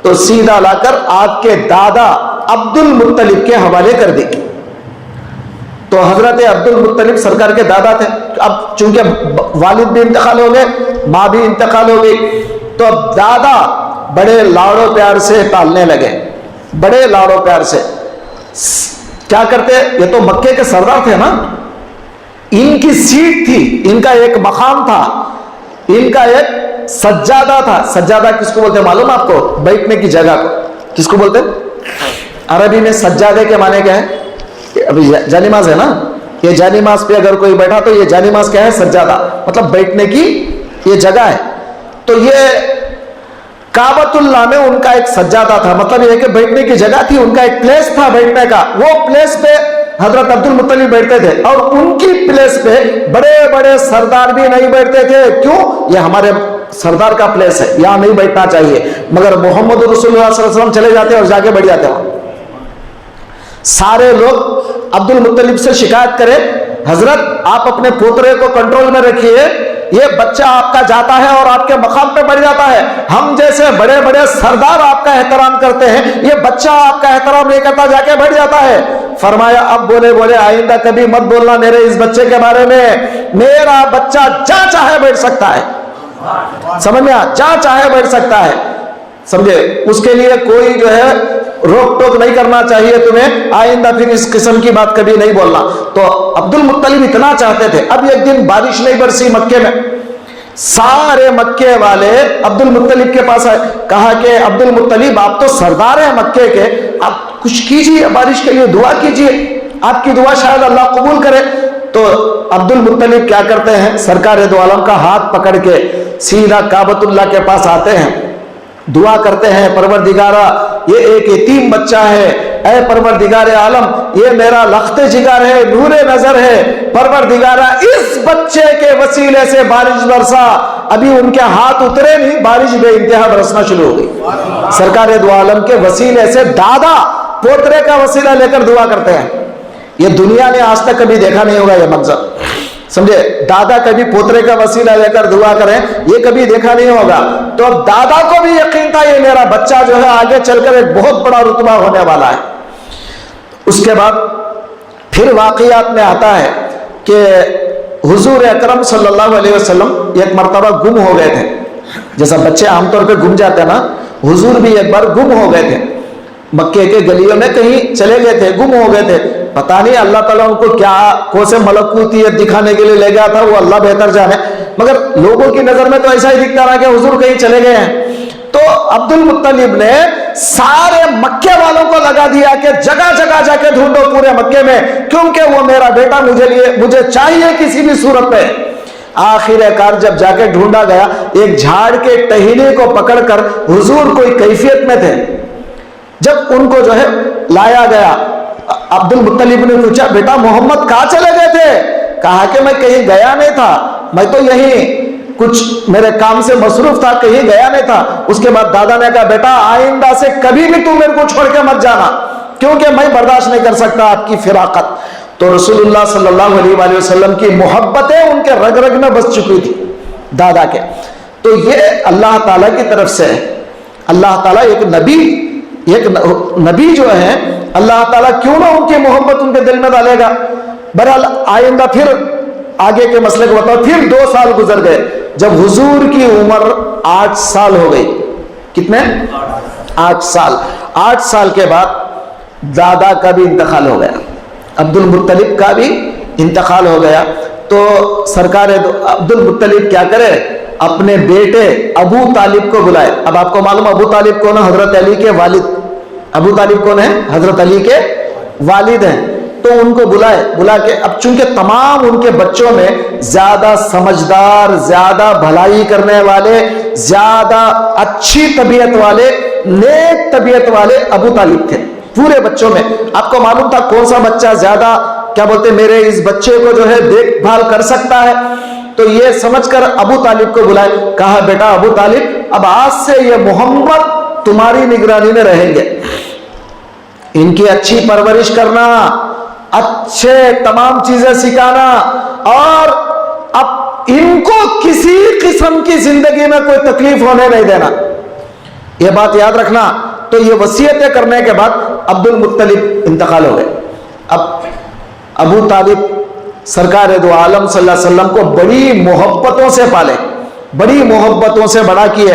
تو سیدھا لا کر آپ کے دادا عبد المطلب کے حوالے کر دی. تو حضرت عبد المطلب سرکار کے دادا تھے. اب چونکہ والد بھی انتقال ہو گئے، ماں بھی انتقال ہو گئی، تو اب دادا بڑے لاڑو پیار سے پالنے لگے، بڑے لاڑو پیار سے. کیا کرتے؟ یہ تو مکے کے سردار تھے نا، ان کی سیٹ تھی، ان کا ایک مقام تھا، ان کا ایک سجادہ تھا. سجادہ کس کو بولتے ہیں معلوم آپ کو؟ بیٹھنے کی جگہ کو کس کو بولتے ہیں؟ عربی میں سجادے کے معنی کیا ہے؟ ابھی جانماز ہے نا، یہ جانماز پہ اگر کوئی بیٹھا تو یہ جانماز کیا ہے؟ سجادہ، مطلب بیٹھنے کی یہ جگہ ہے. تو یہ کعبۃ اللہ میں ان کا ایک سجادہ تھا، مطلب یہ کہ بیٹھنے کی جگہ تھی، ان کا ایک پلیس تھا بیٹھنے کا. وہ پلیس پہ حضرت عبد المطلب بیٹھتے تھے، اور ان کی پلیس پہ بڑے بڑے سردار بھی نہیں بیٹھتے تھے. کیوں؟ یہ ہمارے سردار کا پلیس ہے، یہاں نہیں بیٹھنا چاہیے. مگر محمد رسول اللہ صلی اللہ علیہ وسلم چلے جاتے اور جا کے بیٹھ جاتے وہاں. سارے لوگ عبد المطلب سے شکایت کرے، حضرت آپ اپنے پوترے کو کنٹرول میں رکھیے، یہ بچہ آپ کا جاتا ہے اور آپ کے مقام پہ بڑھ جاتا ہے. ہم جیسے بڑے بڑے سردار آپ کا احترام کرتے ہیں، یہ بچہ آپ کا احترام نہیں کرتا، جا کے بڑھ جاتا ہے. فرمایا اب بولے آئندہ کبھی مت بولنا میرے اس بچے کے بارے میں. میرا بچہ جہاں چاہے بیٹھ سکتا ہے، سمجھ میں جہاں چاہے بیٹھ سکتا ہے، سمجھے؟ اس کے لیے کوئی جو ہے روک ٹوک نہیں کرنا چاہیے تمہیں، آئندہ پھر اس قسم کی بات کبھی نہیں بولنا. تو عبد المطلب اتنا چاہتے تھے. اب ایک دن بارش نہیں برسی مکے میں، سارے مکے والے عبد المطلب کے پاس آئے، کہا کہ عبد المطلب آپ تو سردار ہیں مکے کے، آپ کچھ کیجیے، بارش کے لیے دعا کیجیے، آپ کی دعا شاید اللہ قبول کرے. تو عبد المطلب کیا کرتے ہیں؟ سرکار دو عالم کا ہاتھ پکڑ کے سیدھا کعبۃ اللہ کے پاس آتے ہیں، دعا کرتے ہیں پروردگارا یہ ایک یتیم بچہ ہے، اے پروردگار عالم یہ میرا لخت جگر ہے، نور نظر ہے، پروردگارا اس بچے کے وسیلے سے بارش برسا. ابھی ان کے ہاتھ اترے نہیں، بارش بے انتہا برسنا شروع ہو گئی. سرکار دو عالم کے وسیلے سے دادا پوترے کا وسیلہ لے کر دعا کرتے ہیں. یہ دنیا نے آج تک کبھی دیکھا نہیں ہوگا یہ منظر، سمجھے؟ دادا کبھی پوترے کا وسیلہ لے کر دعا کریں، یہ کبھی دیکھا نہیں ہوگا. تو اب دادا کو بھی یقین تھا یہ میرا بچہ جو ہے آگے چل کر ایک بہت بڑا رتبہ ہونے والا ہے. اس کے بعد پھر واقعات میں آتا ہے کہ حضور اکرم صلی اللہ علیہ وسلم ایک مرتبہ گم ہو گئے تھے. جیسا بچے عام طور پہ گم جاتے ہیں نا، حضور بھی ایک بار گم ہو گئے تھے. مکے کے گلیوں میں کہیں چلے گئے تھے, گم ہو گئے تھے, پتہ نہیں اللہ تعالیٰ ان کو کیا کون سے ملکوتیت دکھانے کے لیے لے گیا تھا, وہ اللہ بہتر جانے, مگر لوگوں کی نظر میں تو ایسا ہی دکھتا رہا کہ حضور کہیں چلے گئے ہیں. تو عبد المطلب نے سارے مکے والوں کو لگا دیا کہ جگہ جگہ جا کے ڈھونڈو پورے مکے میں, کیونکہ وہ میرا بیٹا مجھے چاہیے کسی بھی صورت میں. آخر کار جب جا کے ڈھونڈا گیا, ایک جھاڑ کے ٹہنی کو پکڑ کر حضور کوئی کیفیت میں تھے, جب ان کو جو ہے لایا گیا, عبد المطلب نے پوچھا بیٹا محمد کہاں چلے گئے تھے؟ کہا کہ میں کہیں گیا نہیں تھا, میں تو یہیں کچھ میرے کام سے مصروف تھا, کہیں گیا نہیں تھا. اس کے بعد دادا نے کہا بیٹا آئندہ سے کبھی بھی تم میرے کو چھوڑ کے مت جانا, کیونکہ میں برداشت نہیں کر سکتا آپ کی فراقت. تو رسول اللہ صلی اللہ علیہ وآلہ وسلم کی محبتیں ان کے رگ رگ میں بس چکی تھی دادا کے. تو یہ اللہ تعالیٰ کی طرف سے ہے. اللہ تعالیٰ ایک نبی جو ہے, اللہ تعالیٰ کیوں نہ ان کی محبت ان کے دل میں ڈالے گا. بہرحال آئندہ پھر آگے کے مسئلے کو بتاؤ. پھر 2 سال گزر گئے, جب حضور کی عمر 8 سال ہو گئی. کتنے؟ 8 سال. 8 سال کے بعد دادا کا بھی انتقال ہو گیا, عبد المطلب کا بھی انتقال ہو گیا. تو سرکار عبد المطلب کیا کرے, اپنے بیٹے ابو طالب کو بلائے. اب آپ کو معلوم ابو طالب کون ہے؟ حضرت علی کے والد. ابو طالب کون ہے؟ حضرت علی کے والد ہیں. تو ان کو بلا کے, اب چونکہ تمام ان کے بچوں میں زیادہ سمجھدار, زیادہ بھلائی کرنے والے, زیادہ اچھی طبیعت والے, نیک طبیعت والے ابو طالب تھے پورے بچوں میں. آپ کو معلوم تھا کون سا بچہ زیادہ کیا بولتے میرے اس بچے کو جو ہے دیکھ بھال کر سکتا ہے. تو یہ سمجھ کر ابو طالب کو بلائے, کہا بیٹا ابو طالب اب آج سے یہ محمد تمہاری نگرانی میں رہیں گے, ان کی اچھی پرورش کرنا, اچھے تمام چیزیں سکھانا, اور اب ان کو کسی قسم کی زندگی میں کوئی تکلیف ہونے نہیں دینا. یہ بات یاد رکھنا. تو یہ وصیتیں کرنے کے بعد عبد المطلب انتقال ہو گئے. اب ابو طالب سرکار دو عالم صلی اللہ علیہ وسلم کو بڑی محبتوں سے پالے, بڑی محبتوں سے بڑا کیے.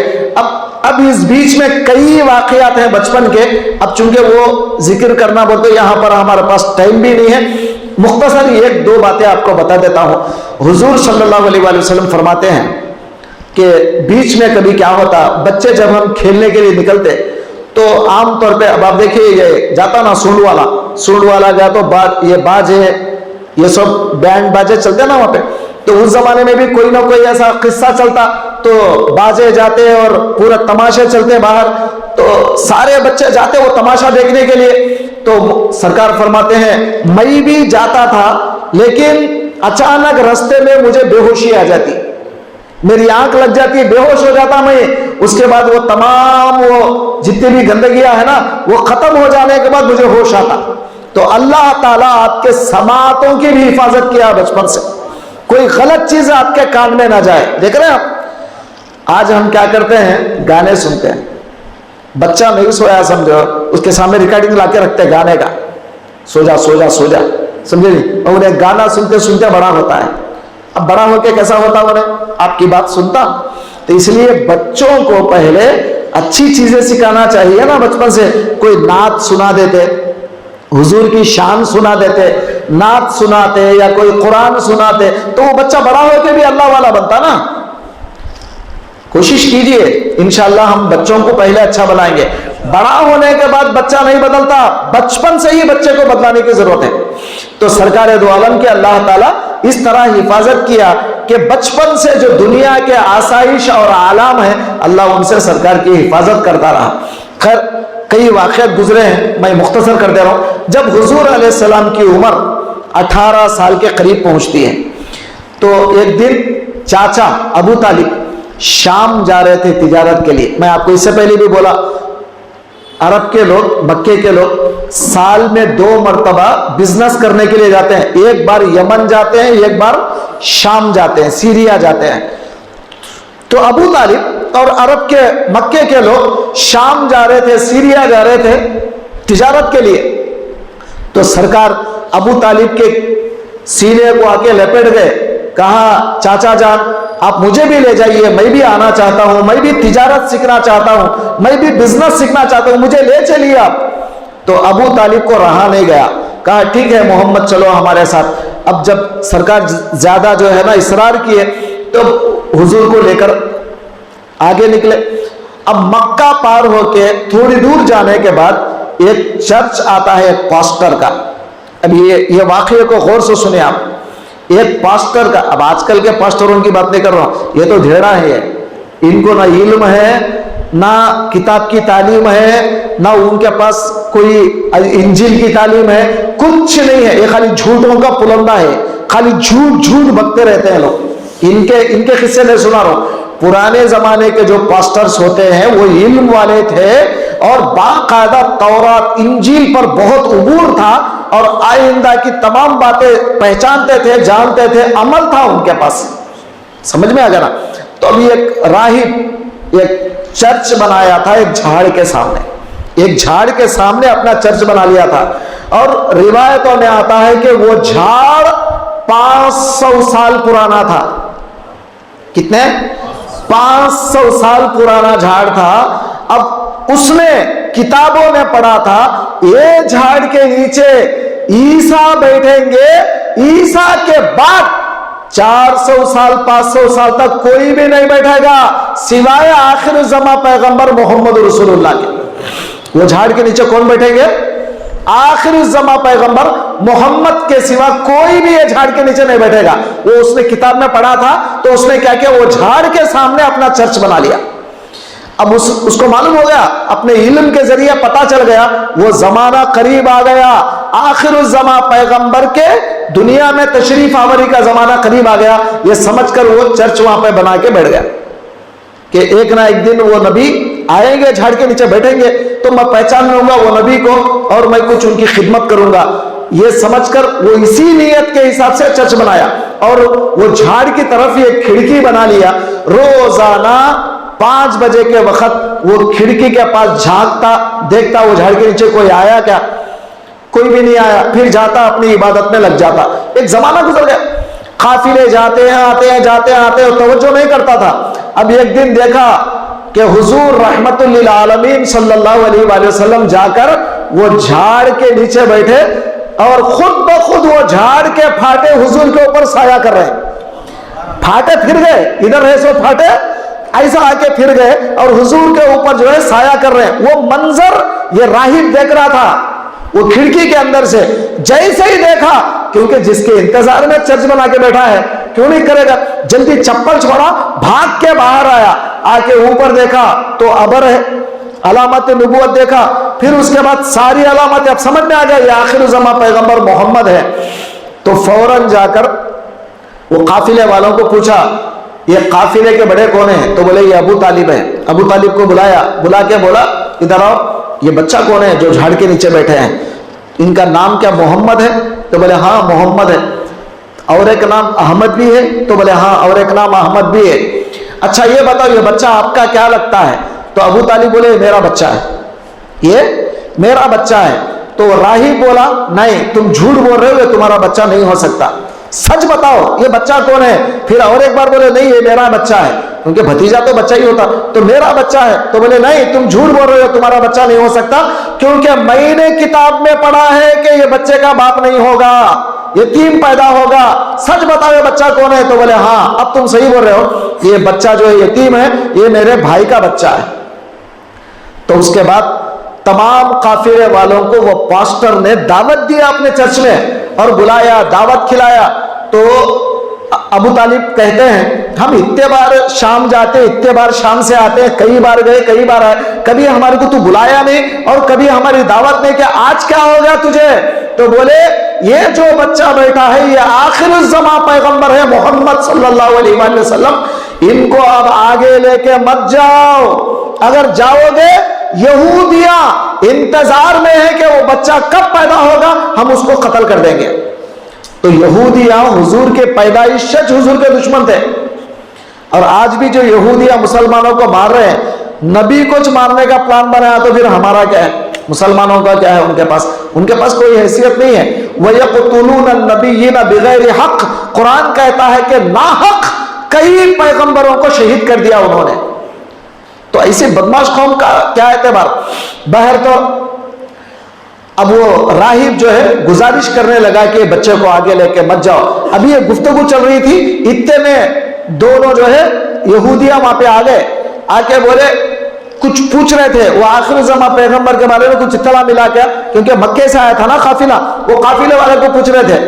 اب اس بیچ میں کئی واقعات ہیں بچپن کے, اب چونکہ وہ ذکر کرنا بولتے یہاں پر ہمارے پاس ٹائم بھی نہیں ہے. مختصر 1-2 باتیں آپ کو بتا دیتا ہوں. حضور صلی اللہ علیہ وآلہ وسلم فرماتے ہیں کہ بیچ میں کبھی کیا ہوتا, بچے جب ہم کھیلنے کے لیے نکلتے تو عام طور پہ اب آپ دیکھیے یہ جاتا نا سونڈ والا گیا تو یہ باجے یہ سب بینڈ باجے چلتے نا وہاں پہ. تو اس زمانے میں بھی کوئی نہ کوئی ایسا قصہ چلتا, تو باجے جاتے اور پورا تماشے چلتے باہر, تو سارے بچے جاتے وہ تماشا دیکھنے کے لیے. تو سرکار فرماتے ہیں میں بھی جاتا تھا, لیکن اچانک رستے میں مجھے بے ہوشی آ جاتی, میری آنکھ لگ جاتی, بے ہوش ہو جاتا میں. اس کے بعد وہ تمام وہ جتنی بھی گندگیاں ہے نا وہ ختم ہو جانے کے بعد مجھے ہوش آتا. تو اللہ تعالیٰ آپ کے سماعتوں کی بھی حفاظت کیا بچپن سے, کوئی غلط چیز آپ کے کان میں نہ جائے. دیکھ رہے ہیں آپ آج ہم کیا کرتے ہیں, گانے سنتے ہیں. بچہ نہیں سویا سمجھو, اس کے سامنے ریکارڈنگ لا کے رکھتے گانے کا, سو جا سو جا سو جا, سمجھے نہیں. اور انہیں گانا سنتے سنتے بڑا ہوتا ہے. اب بڑا ہو کے کیسا ہوتا انہیں, آپ کی بات سنتا. تو اس لیے بچوں کو پہلے اچھی چیزیں سکھانا چاہیے نا بچپن سے. کوئی نعت سنا دیتے, حضور کی شان سنا دیتے, نعت سناتے یا کوئی قرآن سناتے, تو وہ بچہ بڑا ہو کے بھی اللہ والا بنتا نا. کوشش کیجئے, انشاءاللہ ہم بچوں کو پہلے اچھا بنائیں گے. بڑا ہونے کے بعد بچہ نہیں بدلتا, بچپن سے ہی بچے کو بدلانے کی ضرورت ہے. تو سرکار دو عالم کے اللہ تعالیٰ اس طرح حفاظت کیا کہ بچپن سے جو دنیا کے آسائش اور آلام ہیں, اللہ ان سے سرکار کی حفاظت کرتا رہا. خیر کئی واقعات گزرے ہیں, میں مختصر کر دے رہا ہوں. جب حضور علیہ السلام کی عمر 18 سال کے قریب پہنچتی ہے, تو ایک دن چاچا ابو طالب شام جا رہے تھے تجارت کے لیے. میں آپ کو اس سے پہلے بھی بولا, عرب کے لوگ, مکے کے لوگ سال میں 2 مرتبہ بزنس کرنے کے لیے جاتے ہیں. ایک بار یمن جاتے ہیں, ایک بار شام جاتے ہیں, سیریا جاتے ہیں. تو ابو طالب اور عرب کے مکے کے لوگ شام جا رہے تھے, سیریا جا رہے تھے تجارت کے لیے. تو سرکار ابو طالب کے سینے کو آ کے لپیٹ گئے, کہا چاچا جان آپ مجھے بھی لے جائیے, میں بھی آنا چاہتا ہوں, میں بھی تجارت سیکھنا چاہتا ہوں, میں بھی بزنس سیکھنا چاہتا ہوں, مجھے لے چلیے آپ. تو ابو طالب کو رہا نہیں گیا, کہا ٹھیک ہے محمد چلو ہمارے ساتھ. اب جب سرکار زیادہ جو ہے نا اصرار کیے تو حضور کو لے کر آگے نکلے. اب مکہ پار ہو کے تھوڑی دور جانے کے بعد ایک چرچ آتا ہے ایک پاسٹر کا. اب یہ واقعے کو غور سے سنیں آپ. ایک پاسٹر کا, اب آج کل کے پاسٹروں کی بات نہیں کر رہا ہوں, یہ تو ڈھیڑا ہے, ان کو نہ علم ہے نہ کتاب کی تعلیم ہے, نہ ان کے پاس کوئی انجیل کی تعلیم ہے, کچھ نہیں ہے. یہ خالی جھوٹوں کا پلندہ ہے, خالی جھوٹ بکتے رہتے ہیں لوگ. ان کے قصے نہیں سنا رہا ہوں. پرانے زمانے کے جو پاسٹرز ہوتے ہیں وہ علم والے تھے اور باقاعدہ تورات انجیل پر بہت عبور تھا اور آئندہ کی تمام باتیں پہچانتے تھے, جانتے تھے, عمل تھا ان کے پاس. سمجھ میں آ گیا نا. تو ابھی ایک راہب ایک چرچ بنایا تھا ایک جھاڑ کے سامنے, ایک جھاڑ کے سامنے اپنا چرچ بنا لیا تھا. اور روایتوں میں آتا ہے کہ وہ جھاڑ 500 سال پرانا تھا. کتنے؟ 500 سال پرانا جھاڑ تھا. اب اس نے کتابوں میں پڑھا تھا یہ جھاڑ کے نیچے عیسیٰ بیٹھیں گے, عیسیٰ کے بعد 400 سال 500 سال تک کوئی بھی نہیں بیٹھے گا سوائے آخر الزماں پیغمبر محمد رسول اللہ کے. وہ جھاڑ کے نیچے کون بیٹھیں گے؟ آخر الزماں پیغمبر محمد کے سوا کوئی بھی یہ جھاڑ کے نیچے نہیں بیٹھے گا. وہ اس نے کتاب میں پڑھا تھا تو اس نے کیا کیا, وہ جھاڑ کے سامنے اپنا چرچ بنا لیا. اب اس کو معلوم ہو گیا, اپنے علم کے ذریعے پتا چل گیا وہ زمانہ قریب آ گیا, آخر الزماں پیغمبر کے دنیا میں تشریف آوری کا زمانہ قریب آ گیا. یہ سمجھ کر وہ چرچ وہاں پہ بنا کے بیٹھ گیا کہ ایک نہ ایک دن وہ نبی آئیں گے, جھاڑ کے نیچے بیٹھیں گے تو میں پہچان لوں گا وہ نبی کو اور میں کچھ ان کی خدمت کروں گا. یہ سمجھ کر وہ اسی نیت کے حساب سے چرچ بنایا اور وہ جھاڑ کی طرف ایک کھڑکی بنا لیا. روزانہ 5 بجے کے وقت وہ کھڑکی کے پاس جھانکتا, دیکھتا وہ جھاڑ کے نیچے کوئی آیا کیا, کوئی بھی نہیں آیا, پھر جاتا اپنی عبادت میں لگ جاتا. ایک زمانہ گزر گیا, قافلے جاتے ہیں آتے ہیں جاتے ہیں آتے ہیں, توجہ نہیں کرتا تھا. اب ایک دن دیکھا کہ حضور رحمت للعالمین صلی اللہ علیہ وآلہ وسلم جا کر وہ جھاڑ کے نیچے بیٹھے اور خود بخود وہ جھاڑ کے پھاٹے حضور کے اوپر سایہ کر رہے ہیں. پھاٹے پھر گئے, ادھر ہے سو پھاٹے ایسا آ کے پھر گئے اور حضور کے اوپر جو ہے سایہ کر رہے ہیں. وہ منظر یہ راہب دیکھ رہا تھا وہ کھڑکی کے اندر سے. جیسے ہی دیکھا, کیونکہ جس کے انتظار میں چرچ بنا کے بیٹھا ہے کیوں نہیں کرے گا, جلدی چپل چھوڑا, بھاگ کے باہر آیا, آ کے اوپر دیکھا تو ابر ہے, علامت نبوت دیکھا, پھر اس کے بعد ساری علامت. اب سمجھ میں آ گیا یہ آخر الزماں پیغمبر محمد ہے. تو فوراً جا کر وہ قافلے والوں کو پوچھا یہ قافلے کے بڑے کون ہیں؟ تو بولے یہ ابو طالب ہے. ابو طالب کو بلایا, بلا کے بولا ادھر آؤ, یہ بچہ کون ہے جو جھاڑ کے نیچے بیٹھے ہیں, ان کا نام کیا محمد ہے؟ تو بولے ہاں محمد ہے. اور ایک نام احمد بھی ہے؟ تو بولے ہاں اور ایک نام احمد بھی ہے. اچھا یہ بتاؤ یہ بچہ آپ کا کیا لگتا ہے؟ تو ابو طالب بولے میرا بچہ ہے, یہ میرا بچہ ہے. تو راہب بولا نہیں تم جھوٹ بول رہے ہو, یہ تمہارا بچہ نہیں ہو سکتا, سچ بتاؤ یہ بچہ کون ہے؟ پھر اور ایک بار بولے نہیں یہ میرا بچہ ہے, کیونکہ بھتیجا تو بچہ ہی ہوتا. تو میرا بچہ ہے. تو بولے نہیں تم جھوٹ بول رہے ہو, تمہارا بچہ نہیں ہو سکتا, کیونکہ میں نے کتاب میں پڑھا ہے کہ یہ بچے کا باپ نہیں ہوگا, یتیم پیدا ہوگا. سچ بتاؤ یہ بچہ کون ہے؟ تو بولے ہاں اب تم صحیح بول رہے ہو, یہ بچہ جو ہے یتیم ہے, یہ میرے بھائی کا بچہ ہے. تو اس کے بعد تمام قافلے والوں کو وہ پاسٹر نے دعوت دیا اپنے چرچ میں اور بلایا, دعوت کھلایا. تو ابو طالب کہتے ہیں ہم اتنے بار شام جاتے, اتنے بار شام سے آتے ہیں, کئی بار گئے کئی بار آئے, کبھی ہمارے کو تو بلایا نہیں اور کبھی ہماری دعوت نہیں, کہ آج کیا ہو گیا تجھے؟ تو بولے یہ جو بچہ بیٹھا ہے یہ آخر الزماں پیغمبر ہے محمد صلی اللہ علیہ وآلہ وسلم, ان کو اب آگے لے کے مت جاؤ, اگر جاؤ گے یہودیاں انتظار میں ہے کہ وہ بچہ کب پیدا ہوگا, ہم اس کو قتل کر دیں گے. تو یہودیاں حضور کے پیدائش سے حضور کے دشمن تھے, اور آج بھی جو یہودیاں مسلمانوں کو مار رہے ہیں, نبی کو مارنے کا پلان بنایا تو پھر ہمارا کیا ہے, مسلمانوں کا کیا ہے؟ ان کے پاس کوئی حیثیت نہیں ہے. وَيَقْتُلُونَ النَّبِيِّينَ بِغَيْرِ حق, قرآن کہتا ہے کہ ناحق کئی پیغمبروں کو شہید کر دیا انہوں نے. تو ایسی بدماش قوم کا کیا اعتبار؟ بہر تو اب وہ راہب جو ہے گزارش کرنے لگا کہ بچے کو آگے لے کے مت جاؤ. ابھی یہ گفتگو چل رہی تھی، اتنے میں دونوں جو ہے یہودیاں وہاں پہ آ گئے، آ کے بولے کچھ پوچھ رہے تھے. وہ آخر زمان پیغمبر کے بارے میں کچھ اطلاع ملا کیا، کیونکہ مکے سے آیا تھا نا قافلہ، وہ قافلے والے کو پوچھ رہے تھے.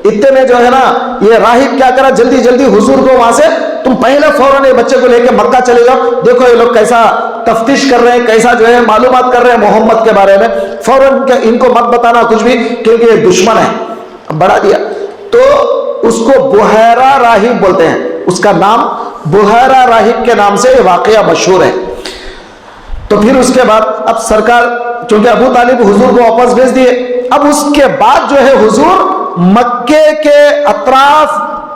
اتنے میں جو ہے نا یہ راہب کیا کرا، جلدی جلدی حضور کو وہاں سے تم پہلے فوراً یہ بچے کو لے کے مکہ چلے جاؤ، دیکھو یہ لوگ کیسا تفتیش کر رہے ہیں، کیسا جو ہے معلومات کر رہے ہیں محمد کے بارے میں، فوراً ان کو مت بتانا کچھ بھی کیونکہ یہ دشمن ہے. بڑھا دیا. تو اس کو بحیرہ راہب بولتے ہیں، اس کا نام بحیرہ راہب کے نام سے یہ واقعہ مشہور ہے. تو پھر اس کے بعد اب سرکار، چونکہ ابو طالب حضور کو واپس بھیج دیے، اب اس کے بعد جو ہے حضور مکے کے اطراف،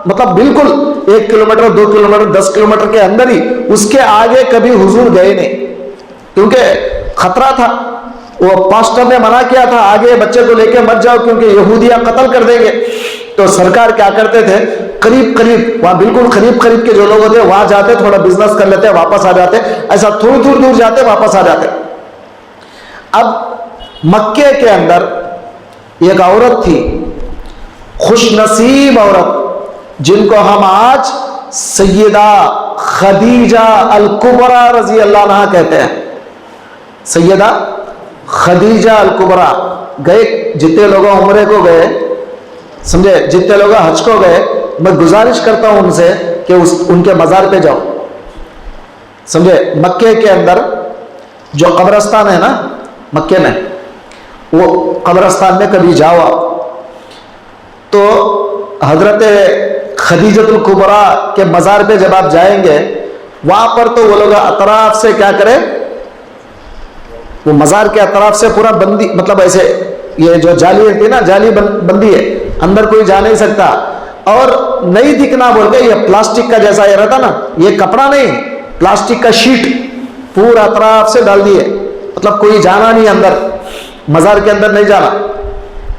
مطلب بالکل 1 کلومیٹر 2 کلومیٹر 10 کلومیٹر کے اندر ہی، اس کے آگے کبھی حضور گئے نہیں، کیونکہ خطرہ تھا. وہ پاسٹر نے منع کیا تھا آگے بچے کو لے کے مت جاؤ کیونکہ یہودیاں قتل کر دیں گے. تو سرکار کیا کرتے تھے، قریب قریب وہاں بالکل قریب قریب کے جو لوگ ہوتے وہاں جاتے، تھوڑا بزنس کر لیتے، واپس آ جاتے، ایسا تھوڑی دور دور جاتے واپس آ جاتے. اب مکے کے اندر ایک عورت تھی، خوش نصیب عورت، جن کو ہم آج سیدہ خدیجہ الکبریٰ رضی اللہ عنہا کہتے ہیں. سیدہ خدیجہ الکبریٰ گئے، جتنے لوگ عمرے کو گئے، سمجھے، جتنے لوگ حج کو گئے، میں گزارش کرتا ہوں ان سے کہ ان کے مزار پہ جاؤ. سمجھے، مکے کے اندر جو قبرستان ہے نا مکے میں، وہ قبرستان میں کبھی جاؤ آپ تو حضرت خدیجۃ الکبریٰ کے مزار پہ جب آپ جائیں گے، وہاں پر تو وہ لوگ اطراف سے کیا کریں، وہ مزار کے اطراف سے پورا بندی، مطلب ایسے یہ جو جالی رہتی ہے نا، جالی بندی ہے، اندر کوئی جا نہیں سکتا. اور نہیں دکھنا بول کے یہ پلاسٹک کا جیسا یہ رہتا نا، یہ کپڑا نہیں، پلاسٹک کا شیٹ پورا اطراف سے ڈال دیے، مطلب کوئی جانا نہیں اندر، مزار کے اندر نہیں جانا.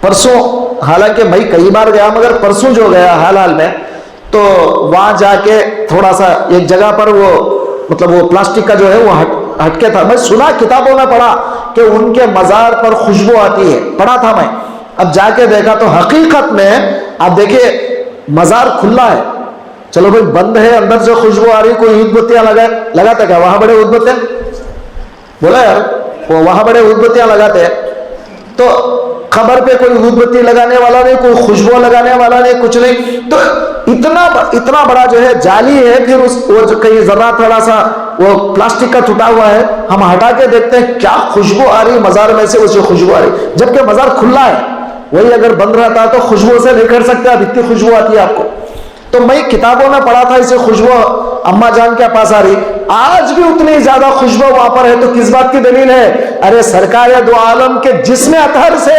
پرسوں حالانکہ میں کئی بار گیا، مگر پرسوں جو گیا حال میں، تو وہاں جا کے تھوڑا سا ایک جگہ پر وہ مطلب وہ پلاسٹک کا جو ہے وہ ہٹ کے تھا. میں سنا، کتابوں میں پڑھا کہ ان کے مزار پر خوشبو آتی ہے، پڑھا تھا میں. اب جا کے دیکھا تو حقیقت میں آپ دیکھیے مزار کھلا ہے، چلو بھائی بند ہے، اندر سے خوشبو آ رہی، کوئی عود بتیاں لگاتا کیا؟ وہاں بڑے عود بتیاں بولا یار، وہ وہاں بڑے عود بتیاں لگاتے ہیں، تو خبر پہ کوئی عود بتی لگانے والا نہیں، کوئی خوشبو لگانے والا نہیں، کچھ نہیں. تو اتنا بڑا جو ہے جالی ہے. پھر وہ جو کہیں ذرا تھوڑا سا وہ پلاسٹک کا ٹوٹا ہوا ہے، ہم ہٹا کے دیکھتے ہیں کیا خوشبو آ رہی مزار میں سے، اسے خوشبو آ رہی، جبکہ مزار کھلا ہے. وہی اگر بند رہتا تو خوشبو سے نہیں کر سکتے، اب اتنی خوشبو آتی ہے آپ کو. تو میں کتابوں میں پڑھا تھا اسے خوشبو اما جان کے پاس آ رہی، آج بھی اتنی زیادہ خوشبو وہاں پر ہے. تو کس بات کی دلیل ہے؟ ارے سرکار دو عالم کے جسم اطہر سے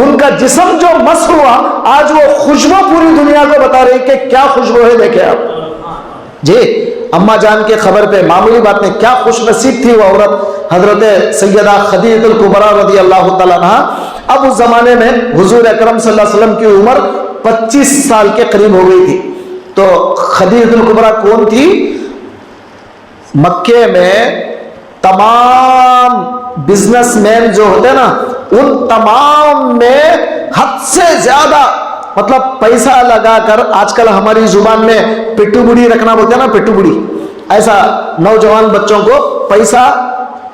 ان کا جسم جو مس ہوا، آج وہ خوشبو پوری دنیا کو بتا رہی کہ کیا خوشبو ہے. دیکھیں آپ جی، اما جان کے خبر پہ معمولی بات نہیں، کیا خوش نصیب تھی وہ عورت، حضرت سیدہ خدیجہ الکبریٰ رضی اللہ تعالیٰ عنہا. اب اس زمانے میں حضور اکرم صلی اللہ علیہ وسلم کی عمر 25 سال کے قریب ہو گئی تھی. تو خدیجہ الکبریٰ کون تھی؟ مکے میں تمام بزنس مین جو ہوتے ہیں نا، ان تمام میں حد سے زیادہ مطلب پیسہ لگا کر، آج کل ہماری زبان میں پٹو بڑی رکھنا بولتے ہیں نا، پٹو بڑی، ایسا نوجوان بچوں کو پیسہ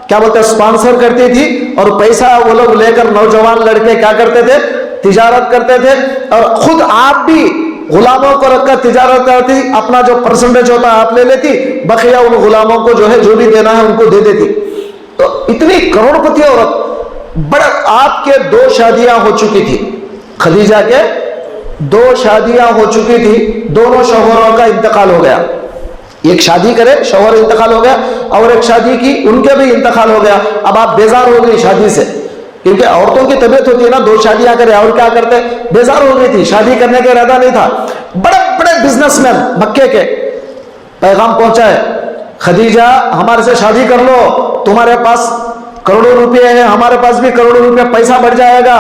کیا بولتے ہیں اسپانسر کرتی تھی، اور پیسہ وہ لوگ لے کر نوجوان لڑکے کیا کرتے تھے، تجارت کرتے تھے. اور خود آپ بھی غلاموں کو رکھ کر تجارت کرتی، اپنا جو پرسنٹیج ہوتا آپ لے لیتی، بقیہ ان غلاموں کو جو ہے جو بھی دینا ہے ان کو دے دیتی. تو اتنی کروڑ پتی عورت، بڑا، آپ کے 2 شادیاں ہو چکی تھی، خدیجہ کے 2 شادیاں ہو چکی تھی، دونوں شوہروں کا انتقال ہو گیا. ایک شادی کرے شوہر انتقال ہو گیا، اور ایک شادی کی ان کے بھی انتقال ہو گیا. اب آپ بیزار ہو گئی شادی سے، کیونکہ عورتوں کی طبیعت ہوتی ہے نا 2 شادیاں کرے، اور کیا کرتے، بیزار ہو گئی تھی، شادی کرنے کا ارادہ نہیں تھا. بڑے بڑے بزنس مین مکے کے پیغام پہنچا ہے، خدیجہ ہمارے سے شادی کر لو، تمہارے پاس کروڑوں روپے ہیں، ہمارے پاس بھی کروڑوں روپے، پیسہ بڑھ جائے گا.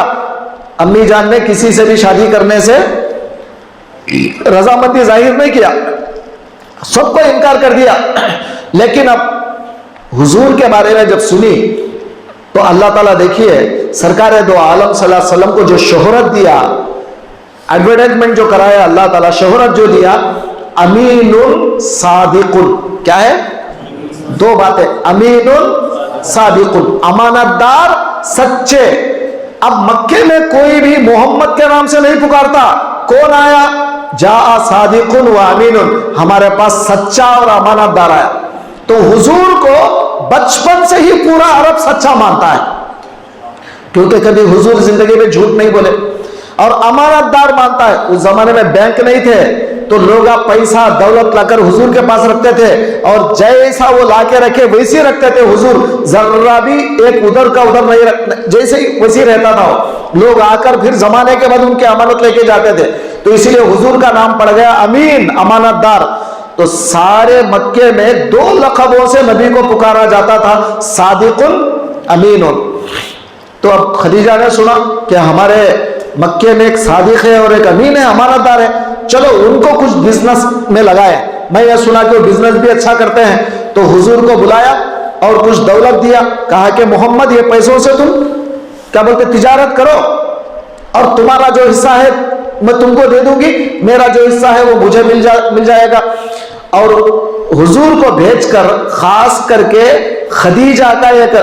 امی جان نے کسی سے بھی شادی کرنے سے رضامندی ظاہر نہیں کیا، سب کو انکار کر دیا. لیکن اب حضور کے بارے میں جب سنی تو اللہ تعالیٰ دیکھیے سرکار دو عالم صلی اللہ علیہ وسلم کو جو شہرت دیا، ایڈورٹائزمنٹ جو کرایا اللہ تعالیٰ، شہرت جو دیا، امین صادق، کیا ہے؟ دو باتیں، امین صادق، امانت دار، سچے۔ اب مکے میں کوئی بھی محمد کے نام سے نہیں پکارتا، کون آیا؟ جاء صادق و امین، ہمارے پاس سچا اور امانت دار آیا۔ تو حضور کو بچپن سے ہی پورا عرب سچا مانتا ہے، کیونکہ کبھی حضور زندگی میں جھوٹ نہیں بولے، اور امانت دار مانتا ہے۔ اس زمانے میں بینک نہیں تھے تو لوگ پیسہ دولت لا کر حضور کے پاس رکھتے تھے، اور جیسا وہ لا کے رکھے ویسے رکھتے تھے، حضور ذرہ بھی ایک ادھر کا ادھر نہیں رکھنا، جیسے ویسے رہتا تھا۔ لوگ آ کر پھر زمانے کے بعد ان کی امانت لے کے جاتے تھے، تو اسی لیے حضور کا نام پڑ گیا امین، امانت دار۔ تو سارے مکے میں دو لقبوں سے نبی کو پکارا جاتا تھا، صادق، امین۔ تو اب خدیجہ نے سنا کہ ہمارے مکے میں ایک صادق ہے اور ایک امین ہے، امانت دار ہے، چلو ان کو کچھ بزنس میں لگائے۔ میں یہ سنا کہ وہ بزنس بھی اچھا کرتے ہیں، تو حضور کو بلایا اور کچھ دولت دیا، کہا کہ محمد یہ پیسوں سے تم کیا بولتے تجارت کرو، اور تمہارا جو حصہ ہے میں تم کو دے دوں گی، میرا جو حصہ ہے وہ مجھے مل جائے گا۔ اور حضور کو بھیج کر خاص کر کے خدیجہ کا ایک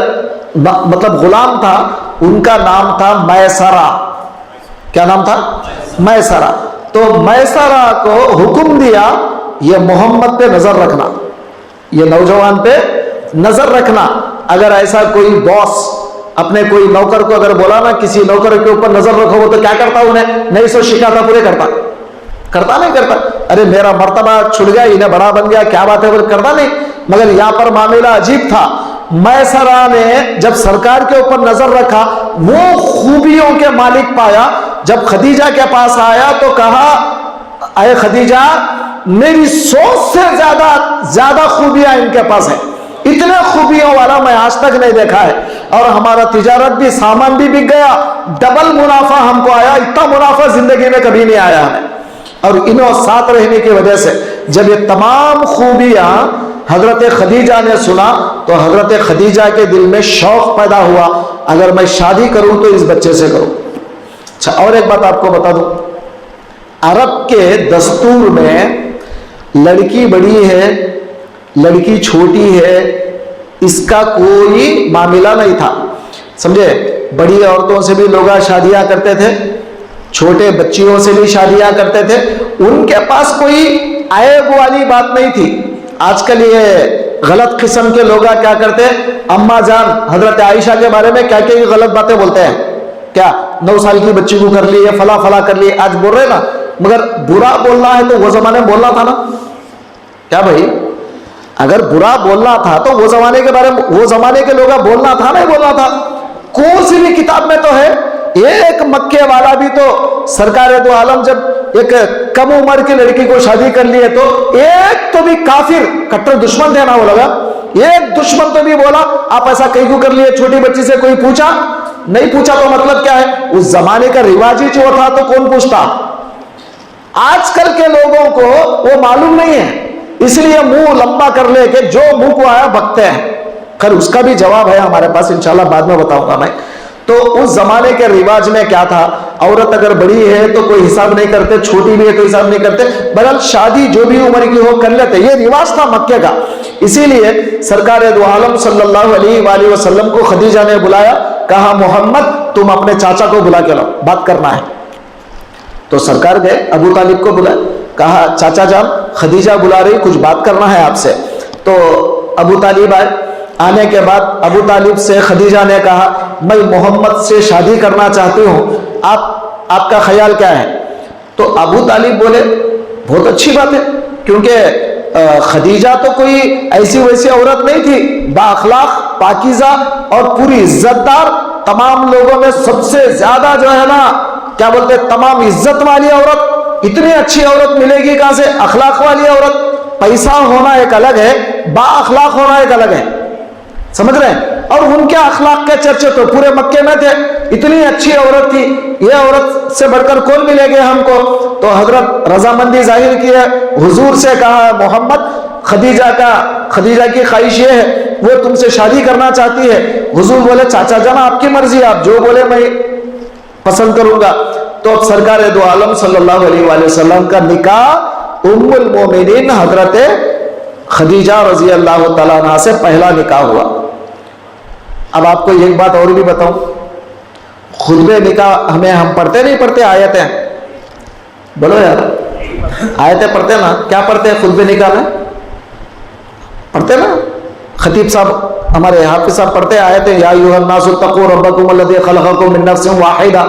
مطلب غلام تھا، ان کا نام تھا میسرہ۔ کیا نام تھا؟ میسرہ۔ تو میسرہ کو حکم دیا یہ محمد پہ نظر رکھنا، یہ نوجوان پہ نظر رکھنا۔ اگر ایسا کوئی باس اپنے کوئی نوکر کو اگر بولا نا کسی نوکر کے اوپر نظر رکھو، وہ تو کیا کرتا انہیں؟ نہیں سو شکایت پورے کرتا نہیں کرتا، ارے میرا مرتبہ چھڑ گیا، انہیں بڑا بن گیا، کیا بات ہے، وہ کرتا نہیں۔ مگر یہاں پر معاملہ عجیب تھا، میسرہ نے جب سرکار کے اوپر نظر رکھا، وہ خوبیوں کے مالک پایا۔ جب خدیجہ کے پاس آیا تو کہا اے خدیجہ، میری سوچ سے زیادہ خوبیاں ان کے پاس ہیں، اتنے خوبیوں والا میں آج تک نہیں دیکھا ہے، اور ہمارا تجارت بھی، سامان بھی بک گیا، ڈبل منافع ہم کو آیا، اتنا منافع زندگی میں کبھی نہیں آیا ہمیں۔ اور انہوں ساتھ رہنے کی وجہ سے جب یہ تمام خوبیاں حضرت خدیجہ نے سنا تو حضرت خدیجہ کے دل میں شوق پیدا ہوا، اگر میں شادی کروں تو اس بچے سے کروں۔ اچھا، اور ایک بات آپ کو بتا دوں، عرب کے دستور میں لڑکی بڑی ہے لڑکی چھوٹی ہے اس کا کوئی معاملہ نہیں تھا، سمجھے؟ بڑی عورتوں سے بھی لوگ شادیاں کرتے تھے، چھوٹے بچیوں سے بھی شادیاں کرتے تھے، ان کے پاس کوئی عیب والی بات نہیں تھی۔ آج کل یہ غلط قسم کے لوگ کیا کرتے ہیں، اماں جان حضرت عائشہ کے بارے میں کیا کیا غلط باتیں بولتے ہیں، کیا 9 سال کی بچی کو کر لی ہے، فلا فلا کر لی، آج بول رہے نا، مگر برا بولنا ہے تو وہ زمانے میں بولنا تھا نا، کیا بھائی؟ اگر برا بولنا تھا تو وہ زمانے کے بارے میں، وہ زمانے کے لوگ بولنا تھا نہیں بولنا تھا؟ کون سی بھی کتاب میں تو ہے، ایک مکے والا بھی تو سرکار دو عالم جب ایک کم عمر کی لڑکی کو شادی کر لیے تو ایک تو بھی کافر کٹر دشمن تھے نا، وہ لگا ایک دشمن تو بھی بولا آپ ایسا کہیں کیوں کر لیے، چھوٹی بچی سے کوئی پوچھا نہیں؟ پوچھا تو مطلب کیا ہے، اس زمانے کا رواج ہی جو تھا تو کون پوچھتا؟ آج کل کے لوگوں کو وہ معلوم نہیں ہے، اس لیے منہ لمبا کر لے کہ جو منہ کو آیا بکتے ہیں۔ خیر اس کا بھی جواب ہے ہمارے پاس، انشاءاللہ بعد میں بتاؤں گا میں۔ تو اس زمانے کے رواج میں کیا تھا، عورت اگر بڑی ہے تو کوئی حساب نہیں کرتے، چھوٹی بھی ہے تو حساب نہیں کرتے، بہرحال شادی جو بھی عمر کی ہو کر لیتے، یہ رواج تھا مکے کا۔ اسی لیے سرکار دو عالم صلی اللہ علیہ وآلہ وسلم کو خدیجہ نے بلایا، کہا محمد تم اپنے چاچا کو بلا کے لاؤ، بات کرنا ہے۔ تو سرکار گئے، ابو طالب کو بلایا، کہا چاچا جان خدیجہ بلا رہی، کچھ بات کرنا ہے آپ سے۔ تو ابو طالب آئے، آنے کے بعد ابو طالب سے خدیجہ نے کہا میں محمد سے شادی کرنا چاہتی ہوں، آپ کا خیال کیا ہے؟ تو ابو طالب بولے بہت اچھی بات ہے، کیونکہ خدیجہ تو کوئی ایسی ویسی عورت نہیں تھی، با اخلاق، پاکیزہ اور پوری عزت دار، تمام لوگوں میں سب سے زیادہ جو ہے نا کیا بولتے تمام عزت والی عورت، اتنی اچھی عورت ملے گی کہاں سے؟ اخلاق والی عورت۔ پیسہ ہونا ایک الگ ہے، با اخلاق ہونا ایک الگ ہے، سمجھ رہے ہیں؟ اور ان کے اخلاق کے چرچے تو پورے مکے میں تھے، اتنی اچھی عورت تھی، یہ عورت سے بڑھ کر کون ملے گے ہم کو؟ تو حضرت رضامندی ظاہر کی ہے، حضور سے کہا محمد خدیجہ کی خواہش یہ ہے وہ تم سے شادی کرنا چاہتی ہے. حضور بولے چاچا جان آپ کی مرضی, آپ جو بولے میں پسند کروں گا. تو اب سرکار دو عالم صلی اللہ علیہ وآلہ وسلم کا نکاح ام المومنین حضرت خدیجہ رضی اللہ تعالیٰ عنہ سے پہلا نکاح ہوا. اب آپ کو ایک بات اور بھی بتاؤں, خطبے نکاح ہم پڑھتے نہیں پڑھتے آیتیں؟ بولو یار, آیتیں پڑھتے نا, کیا پڑھتے ہیں خطبے نکاح میں؟ پڑھتے نا, خطیب صاحب ہمارے حافظ صاحب پڑھتے آیتیں, یا ایھا الناس اتقوا ربکم الذی خلقکم من نفس واحدہ,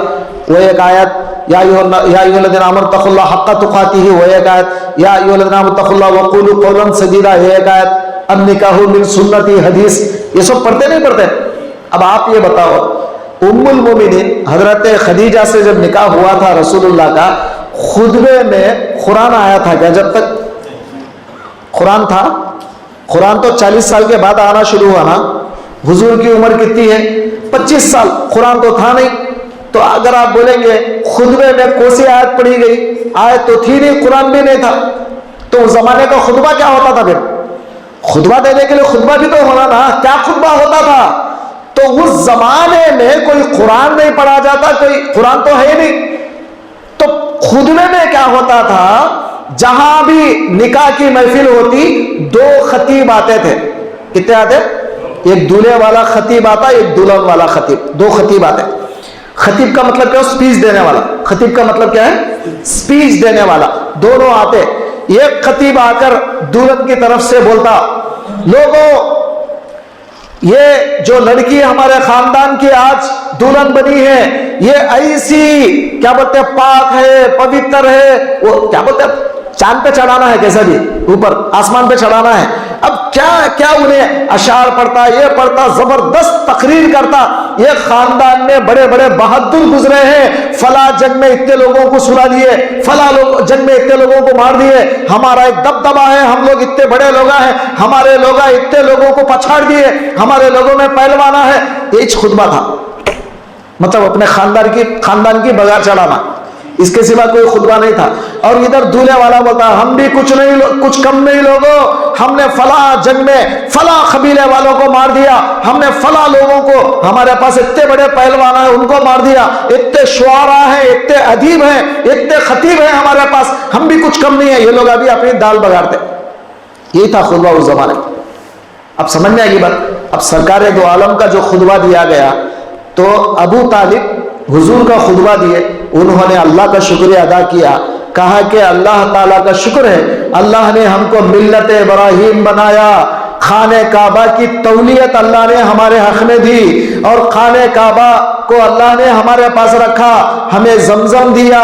وہ ایک آیت, یا ایھا الذین آمنوا اتقوا اللہ حق تقاتہ, وہ ایک آیت, یا ایھا الذین آمنوا اتقوا اللہ وقولوا قولا سدیدا, یہ ایک آیت, النکاح من سنتی حدیث, یہ سب پڑھتے نہیں پڑھتے؟ اب آپ یہ بتاؤ, ام المومنین حضرت خدیجہ سے جب نکاح ہوا تھا رسول اللہ کا, خطبے میں قرآن آیا تھا کیا؟ جب تک قرآن تھا, قرآن تو 40 سال کے بعد آنا شروع ہوا نا. حضور کی عمر کتنی ہے؟ 25 سال, قرآن تو تھا نہیں. تو اگر آپ بولیں گے خطبے میں کون سی آیت پڑھی گئی, آیت تو تھی نہیں, قرآن بھی نہیں تھا, تو اس زمانے کا خطبہ کیا ہوتا تھا؟ پھر خطبہ دینے کے لیے خطبہ بھی تو ہونا نا, کیا خطبہ ہوتا تھا؟ تو اس زمانے میں کوئی قرآن نہیں پڑھا جاتا, کوئی قرآن تو ہے نہیں. تو خطبے میں کیا ہوتا تھا, جہاں بھی نکاح کی محفل ہوتی 2 خطیب آتے تھے. کتنے آتے؟ ایک دولہے والا خطیب آتا, ایک دلہن والا خطیب, 2 خطیب آتے. خطیب کا مطلب کیا ہے؟ اسپیچ دینے والا. خطیب کا مطلب کیا ہے؟ اسپیچ دینے والا. دونوں آتے. ایک خطیب آ کر دلہن کی طرف سے بولتا, لوگوں یہ جو لڑکی ہمارے خاندان کی آج دلہن بنی ہے, یہ ایسی کیا بولتے ہیں پاک ہے, پوتر ہے, وہ کیا بولتے ہیں چاند پہ چڑھانا ہے, کیسا بھی اوپر آسمان پہ چڑھانا ہے. اب کیا کیا انہیں اشعار پڑھتا, یہ پڑھتا, زبردست تقریر کرتا, یہ خاندان میں بڑے بڑے بہادر گزرے ہیں, فلاں جنگ میں اتنے لوگوں کو سلا دیے, فلاں جنگ میں اتنے لوگوں کو مار دیے, ہمارا ایک دبدبا ہے, ہم لوگ اتنے بڑے لوگ ہیں, ہمارے لوگ اتنے لوگوں کو پچھاڑ دیے, ہمارے لوگوں میں پہلوانا ہے. یہ خطبہ تھا, مطلب اپنے خاندان کی بغیر چڑھانا, اس کے سوا کوئی خطبہ نہیں تھا. اور ادھر دولہے والا بولتا, ہم بھی کچھ کم نہیں لوگوں, ہم نے فلاں جنگ میں فلاں قبیلے والوں کو مار دیا, ہم نے فلاں لوگوں کو, ہمارے پاس اتنے بڑے پہلوان ہیں ان کو مار دیا, اتنے شعراء ہیں, اتنے ادیب ہیں, اتنے خطیب ہیں ہمارے پاس, ہم بھی کچھ کم نہیں ہیں. یہ لوگ ابھی اپنی دال بگاڑتے. یہی تھا خطبہ اس زمانے میں. اب سمجھ میں آئے گی بات. اب سرکار دو عالم کا جو خطبہ دیا گیا, تو ابو طالب حضور کا خطبہ دیے, انہوں نے اللہ کا شکریہ ادا کیا, کہا کہ اللہ تعالیٰ کا شکر ہے, اللہ نے ہم کو ملت ابراہیم بنایا, خانہ کعبہ کی تولیت اللہ نے ہمارے حق میں دی, اور خانہ کعبہ کو اللہ نے ہمارے پاس رکھا, ہمیں زمزم دیا,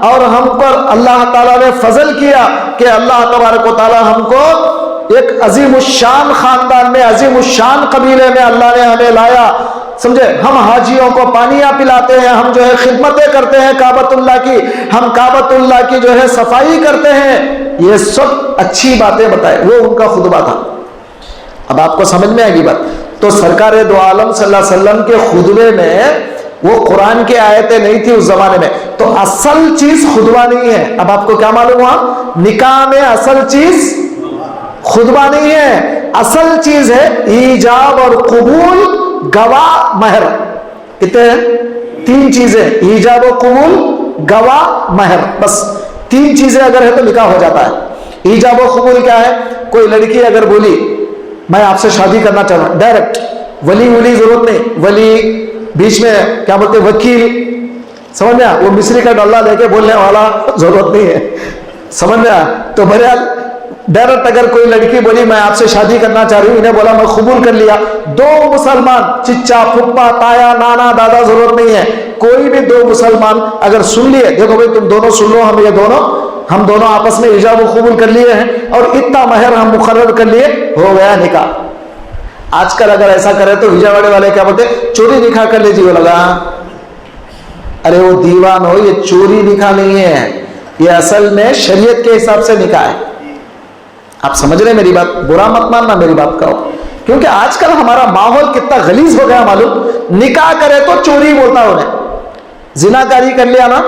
اور ہم پر اللہ تعالیٰ نے فضل کیا کہ اللہ تبارک و تعالیٰ ہم کو ایک عظیم الشان خاندان میں, عظیم الشان قبیلے میں اللہ نے ہمیں لایا. سمجھے, ہم حاجیوں کو پانیاں پلاتے ہیں, ہم جو ہے خدمتیں کرتے ہیں کعبۃ اللہ کی, ہم کعبۃ اللہ کی جو ہے صفائی کرتے ہیں. یہ سب اچھی باتیں بتائے, وہ ان کا خطبہ تھا. اب آپ کو سمجھ میں آئے گی بات. تو سرکار دو عالم صلی اللہ علیہ وسلم کے خطبے میں وہ قرآن کی آیتیں نہیں تھی اس زمانے میں, تو اصل چیز خطبہ نہیں ہے. اب آپ کو کیا معلوم ہوا, نکاح میں اصل چیز خطبہ نہیں ہے, اصل چیز ہے ایجاب اور قبول, گواہ, مہر. کتنے ہیں؟ 3 چیزیں, ایجاب و قبول, گواہ, مہر. بس 3 چیزیں اگر ہے تو نکاح ہو جاتا ہے. ایجاب و قبول کیا ہے؟ کوئی لڑکی اگر بولی میں آپ سے شادی کرنا چاہ رہا ہوں, ڈائریکٹ, ولی ضرورت نہیں, ولی بیچ میں کیا بولتے وکیل, سمجھ میں, وہ مصری کا ڈلہ لے کے بولنے والا ضرورت نہیں ہے, سمجھ میں. تو بہرحال ڈائریکٹ اگر کوئی لڑکی بولی میں آپ سے شادی کرنا چاہ رہی ہوں, انہیں بولا میں قبول کر لیا, 2 مسلمان, چچا پھپھا تایا نانا دادا ضرورت نہیں ہے, کوئی بھی 2 مسلمان اگر سن لیے, دیکھو بھائی تم دونوں سن لو, ہم دونوں آپس میں ایجاب و قبول کر لیے ہیں, اور اتنا مہر ہم مقرر کر لیے, ہو گیا نکاح. آج کل اگر ایسا کرے تو وجے والے کیا بولتے, چوری نکاح کر لیجیے. وہ لگا, ارے وہ دیوان ہو, یہ چوری نکاح نہیں ہے, یہ اصل میں شریعت کے حساب سے نکاح ہے. آپ سمجھ رہے میری بات, برا مت ماننا میری بات کا, کیونکہ آج کل ہمارا ماحول کتنا غلیظ ہو گیا معلوم. نکاح کرے تو چوری بولتا انہیں, زنا کاری کر لیا نا,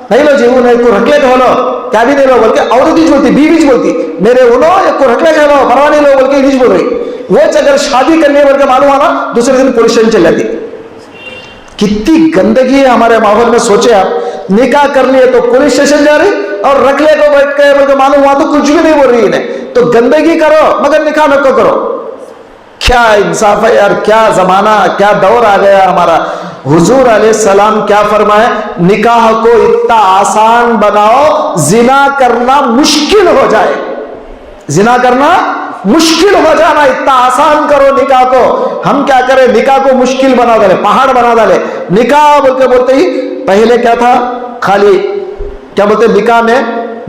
نہیں لو جی انہیں کو رکھ لے تو لو, کیا بھی نہیں لو بول کے عورت ہی بولتی, بیوی بولتی, میرے انہوں کو رکھ لے لو, پرواہ نہیں لو بول کے انہیں بول رہی. وہ اگر شادی کرنے بول کے معلوم آنا دوسرے دن پولیس اسٹیشن چل جاتی. کتنی گندگی ہے ہمارے ماحول میں. سوچے آپ, نکاح کر لیے تو پولیس اسٹیشن جا رہی, اور رکھ لے تو بیٹھ کے بول کے معلوم ہوا تو کچھ بھی نہیں بول رہی انہیں. تو گندگی کرو مگر نکاح نہ کرو. کیا انصاف ہے یار, کیا زمانہ, کیا دور آ گیا ہمارا. حضور علیہ السلام کیا فرمائے, نکاح کو اتنا آسان بناؤ زنا کرنا مشکل ہو جائے. زنا کرنا مشکل ہو جانا اتنا آسان کرو نکاح کو. ہم کیا کریں, نکاح کو مشکل بنا ڈالے, پہاڑ بنا ڈالے. نکاح بولتے ہی پہلے کیا تھا, خالی کیا بولتے نکاح میں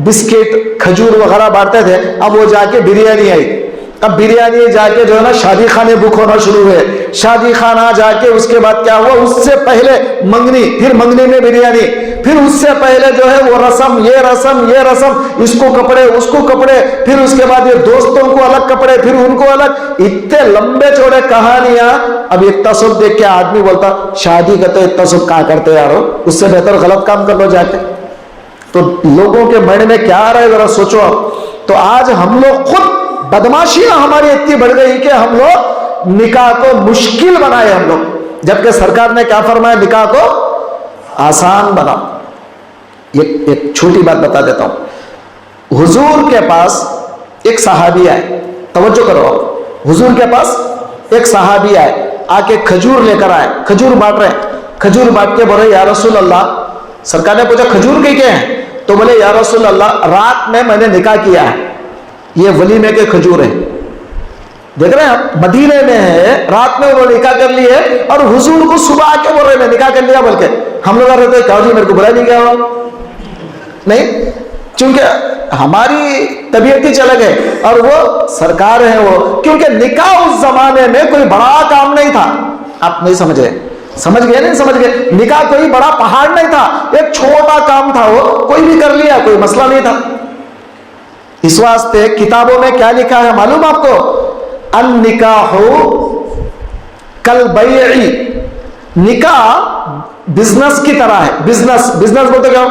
بسکٹ کھجور وغیرہ بانٹتے تھے. اب وہ جا کے بریانی آئی. اب بریانی جا کے جو ہے نا شادی خانے بک ہونا شروع ہوئے. شادی خانہ جا کے اس کے بعد کیا ہوا, اس سے پہلے منگنی, پھر منگنی میں بریانی, پھر اس سے پہلے جو ہے وہ رسم, یہ رسم, یہ رسم, اس کو کپڑے, اس کو کپڑے, پھر اس کے بعد یہ دوستوں کو الگ کپڑے, پھر ان کو الگ. اتنے لمبے چوڑے کہانیاں. اب ایک تصوف دیکھ کے آدمی بولتا شادی کرتے اتنا سب کہاں کرتے یارو, اس سے بہتر غلط کام کر لو جا کے. تو لوگوں کے من میں کیا آ رہا ہے ذرا سوچو آپ. تو آج ہم لوگ خود بدماشیاں ہماری اتنی بڑھ گئی کہ ہم لوگ نکاح کو مشکل بنائے ہم لوگ, جبکہ سرکار نے کیا فرمایا, نکاح کو آسان بناؤ. یہ ایک چھوٹی بات بتا دیتا ہوں. حضور کے پاس ایک صحابی آئے, توجہ کرو آپ. حضور کے پاس ایک صحابی آئے, آ کے کھجور لے کر آئے, کھجور بانٹ رہے ہیں. کھجور بانٹ کے بولے یا رسول اللہ. سرکار نے پوچھا کھجور کے ہیں, تو بولے یا رسول اللہ رات میں میں نے نکاح کیا ہے, یہ ولیمے کے کھجور ہیں. دیکھ رہے ہیں مدینے میں ہے, رات میں وہ نکاح کر لی ہے, اور حضور کو صبح آ کے بول رہے میں نکاح کر لیا. بول کے ہم لوگ رہتے کہا جی میرے کو بلا نہیں گیا نہیں, چونکہ ہماری طبیعت ہی چل گئے, اور وہ سرکار ہیں وہ. کیونکہ نکاح اس زمانے میں کوئی بڑا کام نہیں تھا. آپ نہیں سمجھ رہے, سمجھ گئے نہیں سمجھ گئے. نکاح کوئی بڑا پہاڑ نہیں تھا, ایک چھوٹا کام تھا, وہ کوئی بھی کر لیا, کوئی مسئلہ نہیں تھا. اس واسطے کتابوں میں کیا لکھا ہے معلوم آپ کو, النکاح کالبیع. نکاح بزنس کی طرح ہے. بزنس بولتے کیا,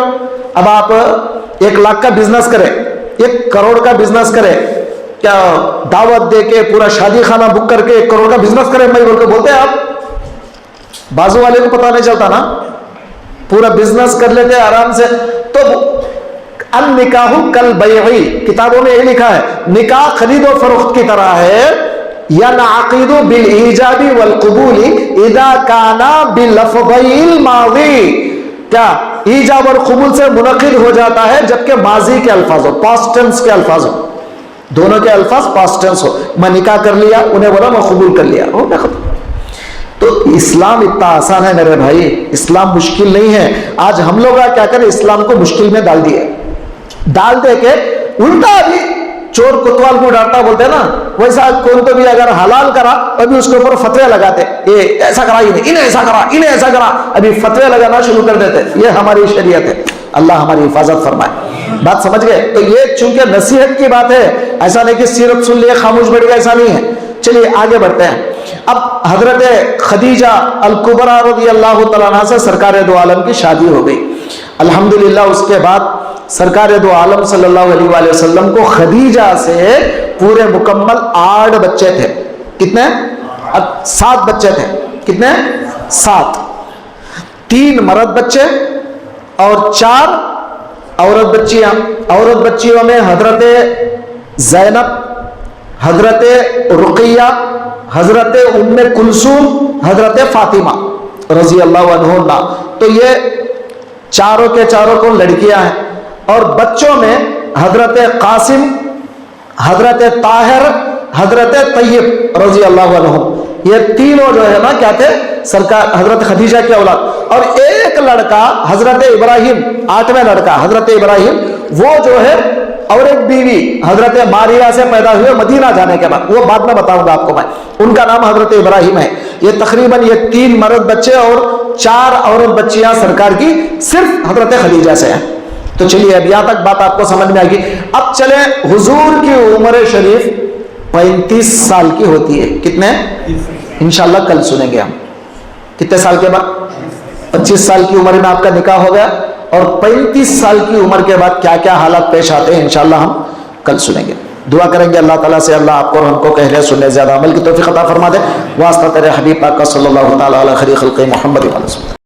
اب آپ 1 لاکھ کا بزنس کریں, 1 کروڑ کا بزنس کریں, کیا دعوت دے کے پورا شادی خانہ بک کر کے 1 کروڑ کا بزنس کریں میں بول کے بولتے ہیں آپ. بازو والے کو پتہ نہیں چلتا نا, پورا بزنس کر لیتے آرام سے. تو النکاح کالبیع, کتابوں میں یہ لکھا ہے نکاح خرید و فروخت کی طرح ہے. ينعقد بالإيجاب والقبول إذا كان بلفظي الماضي. کیا ایجاب اور قبول سے منعقد ہو جاتا ہے جبکہ ماضی کے الفاظ ہو, پاسٹ ٹینس کے الفاظ ہو, دونوں کے الفاظ پاسٹ ٹینس ہو. میں نکاح کر لیا, انہیں بولا میں قبول کر لیا, ہو گیا ختم. تو اسلام اتنا آسان ہے میرے بھائی, اسلام مشکل نہیں ہے. آج ہم لوگ کیا کریں, اسلام کو مشکل میں ڈال دیے, ڈال دے کے الٹا بھی چور کوتوال کو ڈالتا بولتے ہیں نا, ویسا کون تو بھی اگر حلال کرا ابھی اس کے اوپر فتوے لگاتے, یہ ایسا کرا, انہیں ایسا کرا, انہیں ایسا کرا, ابھی فتوے لگانا شروع کر دیتے. یہ ہماری شریعت ہے, اللہ ہماری حفاظت فرمائے. بات سمجھ گئے. تو یہ چونکہ نصیحت کی بات ہے, ایسا نہیں کہ سیرت سن لیے خاموش بیٹھ گئے, ایسا نہیں ہے. چلیے آگے بڑھتے ہیں. اب حضرت خدیجہ الکبریٰ رضی اللہ تعالیٰ عنہا سے سرکار دو عالم کی شادی ہو گئی الحمدللہ. اس کے بعد سرکار دو عالم صلی اللہ علیہ وآلہ وسلم کو خدیجہ سے پورے مکمل 8 بچے تھے. کتنے؟ 7 بچے تھے. کتنے؟ 7. 3 مرد بچے اور 4 عورت بچیاں. عورت بچیوں میں حضرت زینب, حضرت رقیہ, حضرت ام کلثوم, حضرت فاطمہ رضی اللہ عنہا. تو یہ چاروں کے چاروں کو لڑکیاں ہیں. اور بچوں میں حضرت قاسم, حضرت طاہر, حضرت طیب رضی اللہ عنہ. یہ تینوں جو ہے نا کیا تھے, سرکار حضرت خدیجہ کی اولاد. اور ایک لڑکا حضرت ابراہیم, 8واں لڑکا حضرت ابراہیم, وہ جو ہے, اور ایک بیوی حضرت ماریہ سے پیدا ہوئے مدینہ جانے کے بعد, وہ بعد میں بتاؤں گا آپ کو میں, ان کا نام حضرت ابراہیم ہے. یہ تقریباً یہ 3 مرد بچے اور 4 عورت بچیاں سرکار کی صرف حضرت خدیجہ سے ہیں. تو چلیے اب یہاں تک بات آپ کو سمجھ میں آئے گی. اب چلیں, حضور کی عمر شریف 35 سال کی ہوتی ہے. کتنے؟ انشاءاللہ کل سنیں گے ہم. کتنے سال کے بعد؟ 25 سال کی عمر میں آپ کا نکاح ہو گیا, اور 35 سال کی عمر کے بعد کیا کیا حالات پیش آتے ہیں انشاءاللہ ہم کل سنیں گے. دعا کریں گے اللہ تعالیٰ سے اللہ آپ کو اور ہم کو کہنے سننے زیادہ عمل کی توفیق عطا فرما دے. واسطہ تیرے حبیب پاک کا صلی اللہ تعالیٰ علیہ خیر خلق محمد.